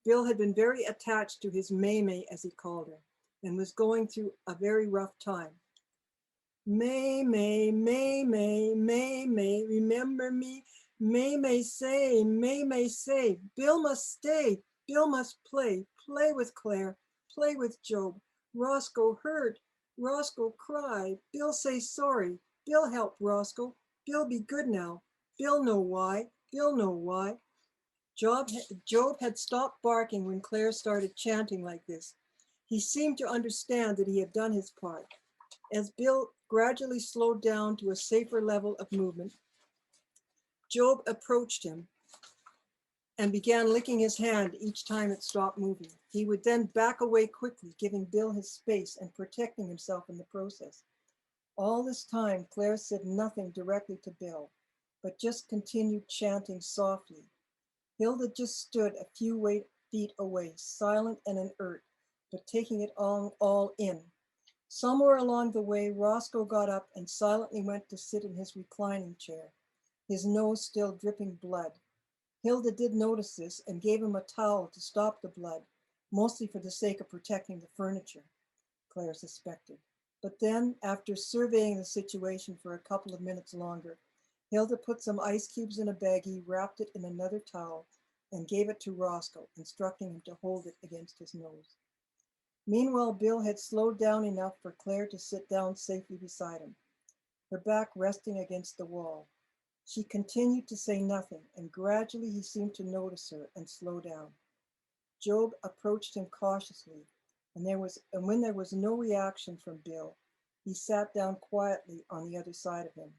Bill had been very attached to his May, as he called her, and was going through a very rough time. "May, May, May, May, May, May, remember me. May say, May say, Bill must stay, Bill must play with Claire, play with Job. Roscoe hurt, Roscoe cry, Bill say sorry, Bill help Roscoe, Bill be good now, Bill know why, You'll know why. Job had stopped barking when Claire started chanting like this. He seemed to understand that he had done his part. As Bill gradually slowed down to a safer level of movement, Job approached him and began licking his hand each time it stopped moving. He would then back away quickly, giving Bill his space and protecting himself in the process. All this time, Claire said nothing directly to Bill, but just continued chanting softly. Hilda just stood a few feet away, silent and inert, but taking it all in. Somewhere along the way, Roscoe got up and silently went to sit in his reclining chair, his nose still dripping blood. Hilda did notice this and gave him a towel to stop the blood, mostly for the sake of protecting the furniture, Claire suspected. But then, after surveying the situation for a couple of minutes longer, Hilda put some ice cubes in a baggie, wrapped it in another towel, and gave it to Roscoe, instructing him to hold it against his nose. Meanwhile, Bill had slowed down enough for Claire to sit down safely beside him, her back resting against the wall. She continued to say nothing, and gradually he seemed to notice her and slow down. Job approached him cautiously, and when there was no reaction from Bill, he sat down quietly on the other side of him.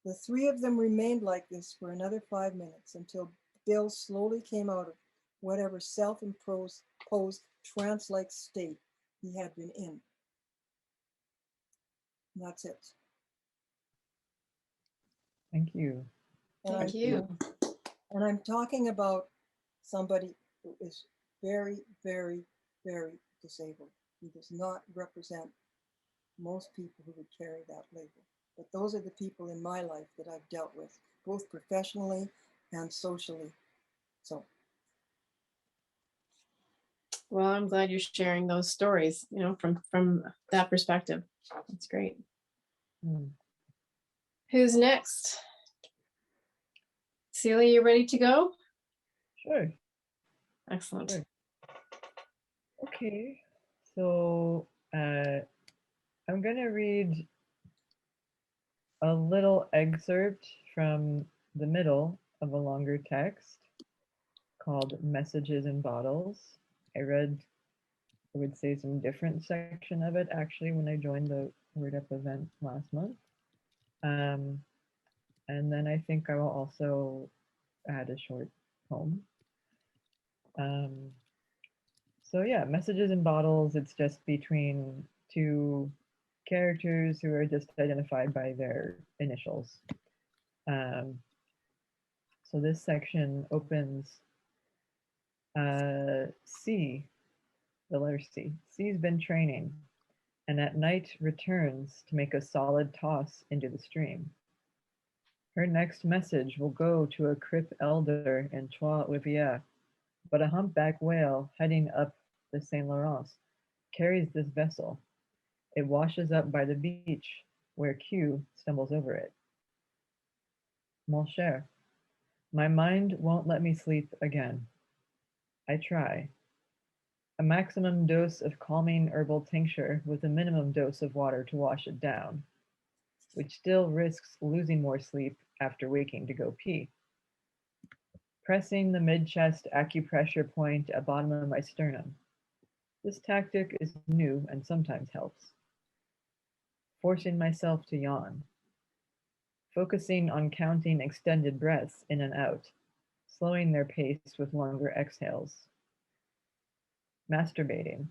The three of them remained like this for another 5 minutes until Bill slowly came out of whatever self-imposed trance-like state he had been in. And that's it. Thank you. Thank you. And I'm talking about somebody who is very, very, very disabled. He does not represent most people who would carry that label. But those are the people in my life that I've dealt with, both professionally and socially. So. Well, I'm glad you're sharing those stories, from that perspective. That's great. Who's next? Celia, you ready to go? Sure. Excellent. Sure. Okay, so I'm going to read a little excerpt from the middle of a longer text called Messages in Bottles. I would say, some different section of it actually when I joined the Word Up event last month. And then I think I will also add a short poem. So yeah, Messages in Bottles, it's just between two characters who are just identified by their initials. So this section opens C, the letter C. C's been training, and at night returns to make a solid toss into the stream. Her next message will go to a Crip elder in Trois-Rivières, but a humpback whale heading up the St. Lawrence carries this vessel. It washes up by the beach, where Q stumbles over it. Mon cher, my mind won't let me sleep again. I try. A maximum dose of calming herbal tincture with a minimum dose of water to wash it down, which still risks losing more sleep after waking to go pee. Pressing the mid-chest acupressure point at bottom of my sternum. This tactic is new and sometimes helps. Forcing myself to yawn. Focusing on counting extended breaths in and out, slowing their pace with longer exhales. Masturbating.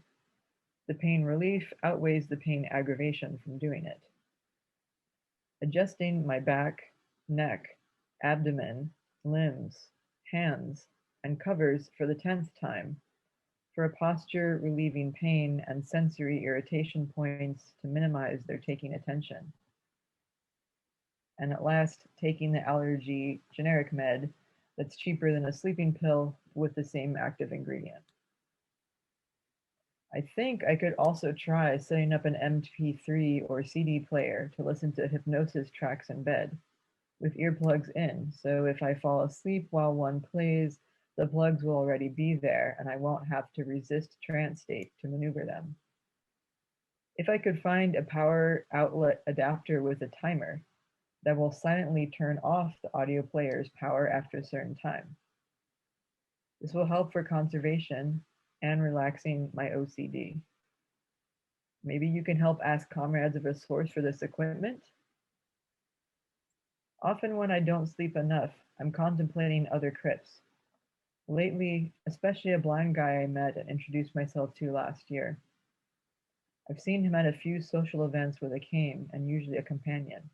The pain relief outweighs the pain aggravation from doing it. Adjusting my back, neck, abdomen, limbs, hands, and covers for the 10th time, for a posture relieving pain and sensory irritation points to minimize their taking attention. And at last, taking the allergy generic med that's cheaper than a sleeping pill with the same active ingredient. I think I could also try setting up an MP3 or CD player to listen to hypnosis tracks in bed with earplugs in. So if I fall asleep while one plays, the plugs will already be there and I won't have to resist trance state to maneuver them. If I could find a power outlet adapter with a timer, that will silently turn off the audio player's power after a certain time. This will help for conservation and relaxing my OCD. Maybe you can help ask comrades of a source for this equipment. Often when I don't sleep enough, I'm contemplating other crips. Lately, especially a blind guy I met and introduced myself to last year. I've seen him at a few social events with a cane and usually a companion.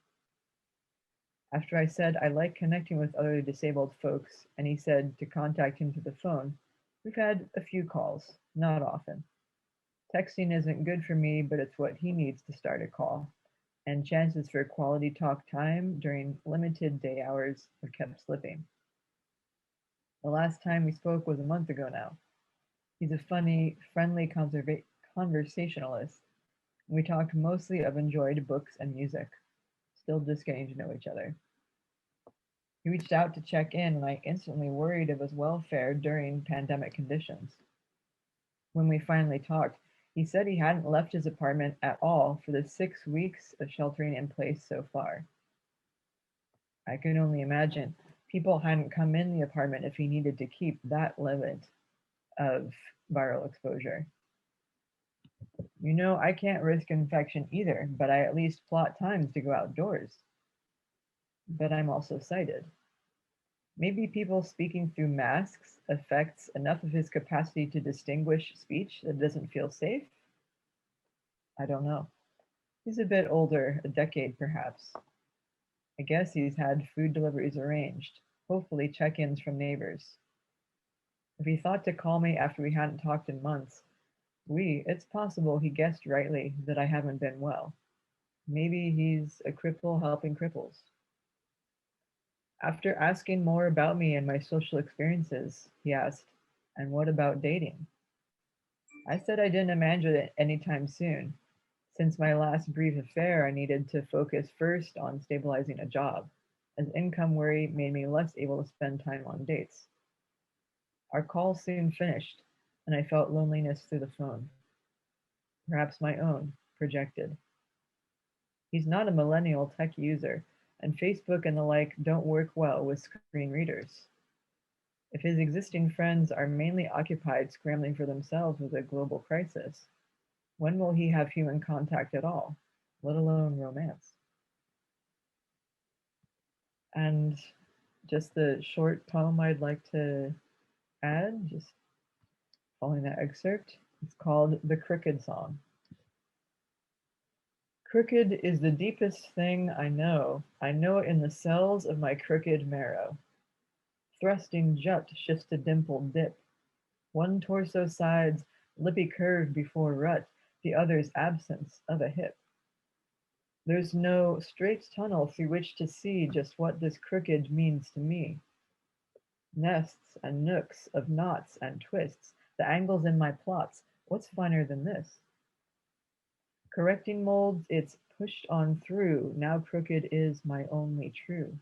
After I said I like connecting with other disabled folks and he said to contact him through the phone, we've had a few calls, not often. Texting isn't good for me, but it's what he needs to start a call, and chances for quality talk time during limited day hours have kept slipping. The last time we spoke was a month ago now. He's a funny, friendly conversationalist. We talked mostly of enjoyed books and music, still just getting to know each other. He reached out to check in, and I instantly worried of his welfare during pandemic conditions. When we finally talked, he said he hadn't left his apartment at all for the 6 weeks of sheltering in place so far. I can only imagine people hadn't come in the apartment if he needed to keep that limit of viral exposure. You know, I can't risk infection either, but I at least plot times to go outdoors. But I'm also sighted. Maybe people speaking through masks affects enough of his capacity to distinguish speech that doesn't feel safe? I don't know. He's a bit older, a decade perhaps. I guess he's had food deliveries arranged, hopefully check-ins from neighbors. If he thought to call me after we hadn't talked in months, it's possible he guessed rightly that I haven't been well. Maybe he's a cripple helping cripples. After asking more about me and my social experiences, he asked, and what about dating? I said I didn't imagine it anytime soon. Since my last brief affair, I needed to focus first on stabilizing a job, as income worry made me less able to spend time on dates. Our call soon finished, and I felt loneliness through the phone. Perhaps my own, projected. He's not a millennial tech user, and Facebook and the like don't work well with screen readers. If his existing friends are mainly occupied scrambling for themselves with a global crisis, when will he have human contact at all, let alone romance? And just the short poem I'd like to add, just following that excerpt, it's called The Crooked Song. Crooked is the deepest thing I know it in the cells of my crooked marrow. Thrusting jut shifts to dimpled dip. One torso side's lippy curve before rut, the other's absence of a hip. There's no straight tunnel through which to see just what this crooked means to me. Nests and nooks of knots and twists, the angles in my plots, what's finer than this? Correcting molds, it's pushed on through, now crooked is my only true.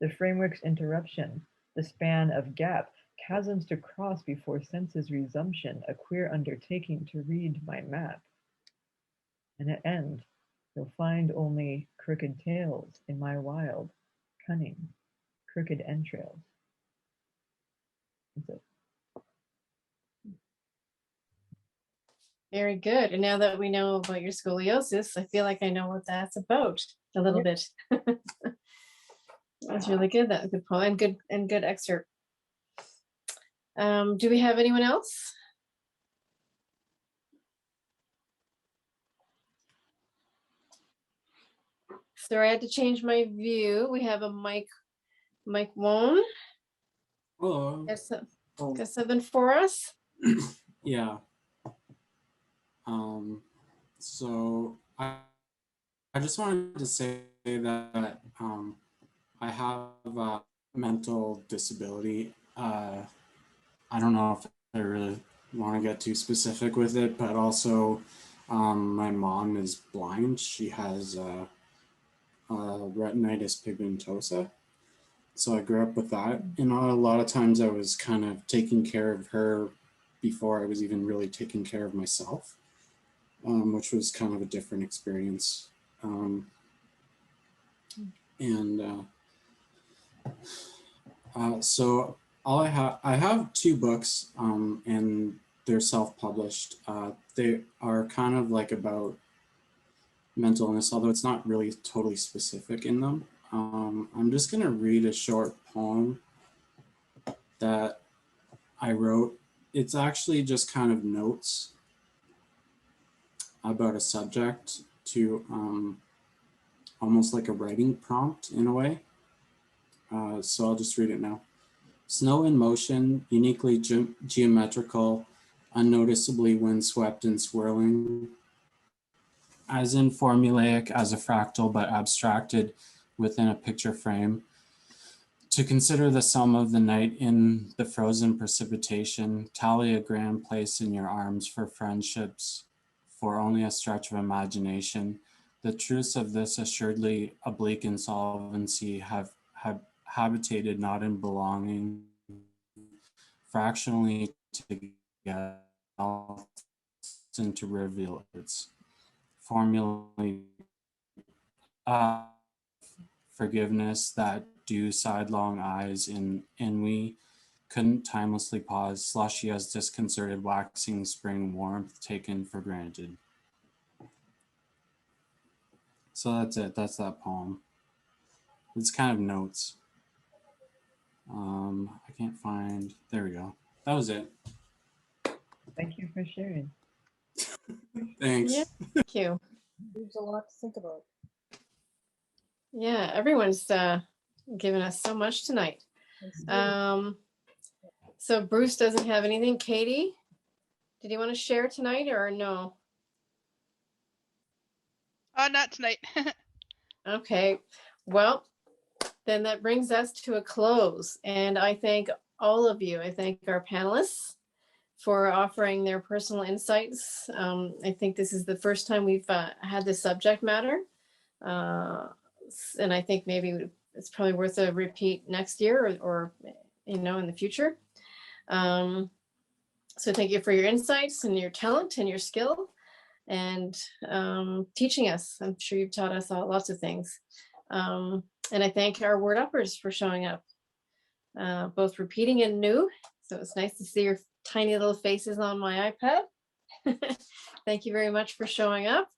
The framework's interruption, the span of gap, chasms to cross before sense's resumption, a queer undertaking to read my map. And at end, you'll find only crooked tails in my wild, cunning, crooked entrails. That's it. Very good. And now that we know about your scoliosis, I feel like I know what that's about a little bit. That's really good. That's a good poem and good excerpt. Do we have anyone else? Sorry, I had to change my view. We have a Mike Wone. Hello. Got something for us? Yeah. So I just wanted to say that I have a mental disability. I don't know if I really want to get too specific with it, but also my mom is blind. She has retinitis pigmentosa. So I grew up with that. And a lot of times I was kind of taking care of her before I was even really taking care of myself, which was kind of a different experience. And so I have two books, and they're self-published. They are kind of like about mental illness, although it's not really totally specific in them. I'm just gonna read a short poem that I wrote. It's actually just kind of notes about a subject to almost like a writing prompt in a way. So I'll just read it now. Snow in motion, uniquely geometrical, unnoticeably windswept and swirling, as in formulaic as a fractal, but abstracted within a picture frame. To consider the sum of the night in the frozen precipitation, tally a grand place in your arms for friendships, for only a stretch of imagination. The truths of this assuredly oblique insolvency have habitated not in belonging, fractionally together into reveal its formulae forgiveness that do sidelong eyes in we couldn't timelessly pause, slushy as disconcerted waxing spring warmth taken for granted. So that's it. That's that poem. It's kind of notes. I can't find. There we go. That was it. Thank you for sharing. Thanks. Yeah, thank you. There's a lot to think about. Yeah, everyone's given us so much tonight. So Bruce doesn't have anything. Katie, did you want to share tonight or no? Not tonight. Okay, well, then that brings us to a close. And I thank all of you. I thank our panelists for offering their personal insights. I think this is the first time we've had this subject matter. And I think maybe it's probably worth a repeat next year or in the future. So thank you for your insights and your talent and your skill and teaching us. I'm sure you've taught us all lots of things. And I thank our word uppers for showing up, both repeating and new. So it's nice to see your tiny little faces on my iPad. Thank you very much for showing up.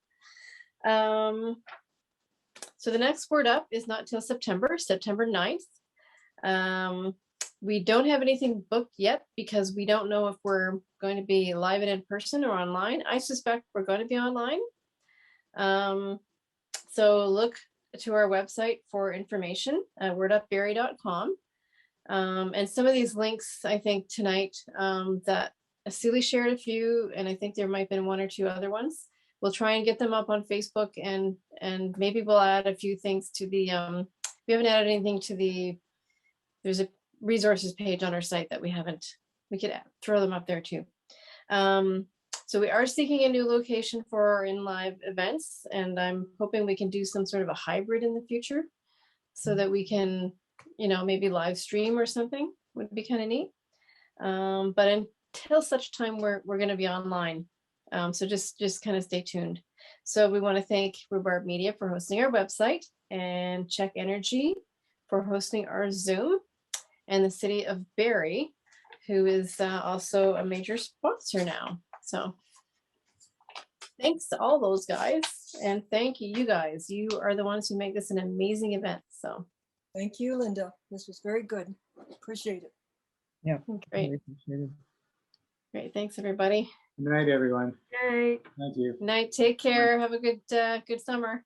So the next word up is not till September 9th. We don't have anything booked yet because we don't know if we're going to be live and in person or online. I suspect we're going to be online. So look to our website for information at wordupbarrie.com. And some of these links, I think tonight that Asili shared a few, and I think there might have been one or two other ones. We'll try and get them up on Facebook and maybe we'll add a few things to the, we haven't added anything to there's a resources page on our site that we could throw them up there too. So we are seeking a new location for our in-live events, and I'm hoping we can do some sort of a hybrid in the future so that we can, maybe live stream or something would be kind of neat. But until such time, we're going to be online. So just kind of stay tuned. So we want to thank Rhubarb Media for hosting our website and Check Energy for hosting our Zoom, and the city of Barrie, who is also a major sponsor now. So thanks to all those guys, and thank you guys. You are the ones who make this an amazing event. So Thank you, Linda. This was very good. Appreciate it. Yeah, great. really appreciate it. Great. Thanks, everybody. Good night, everyone. Right. Thank you. Night. Take care. Have a good summer.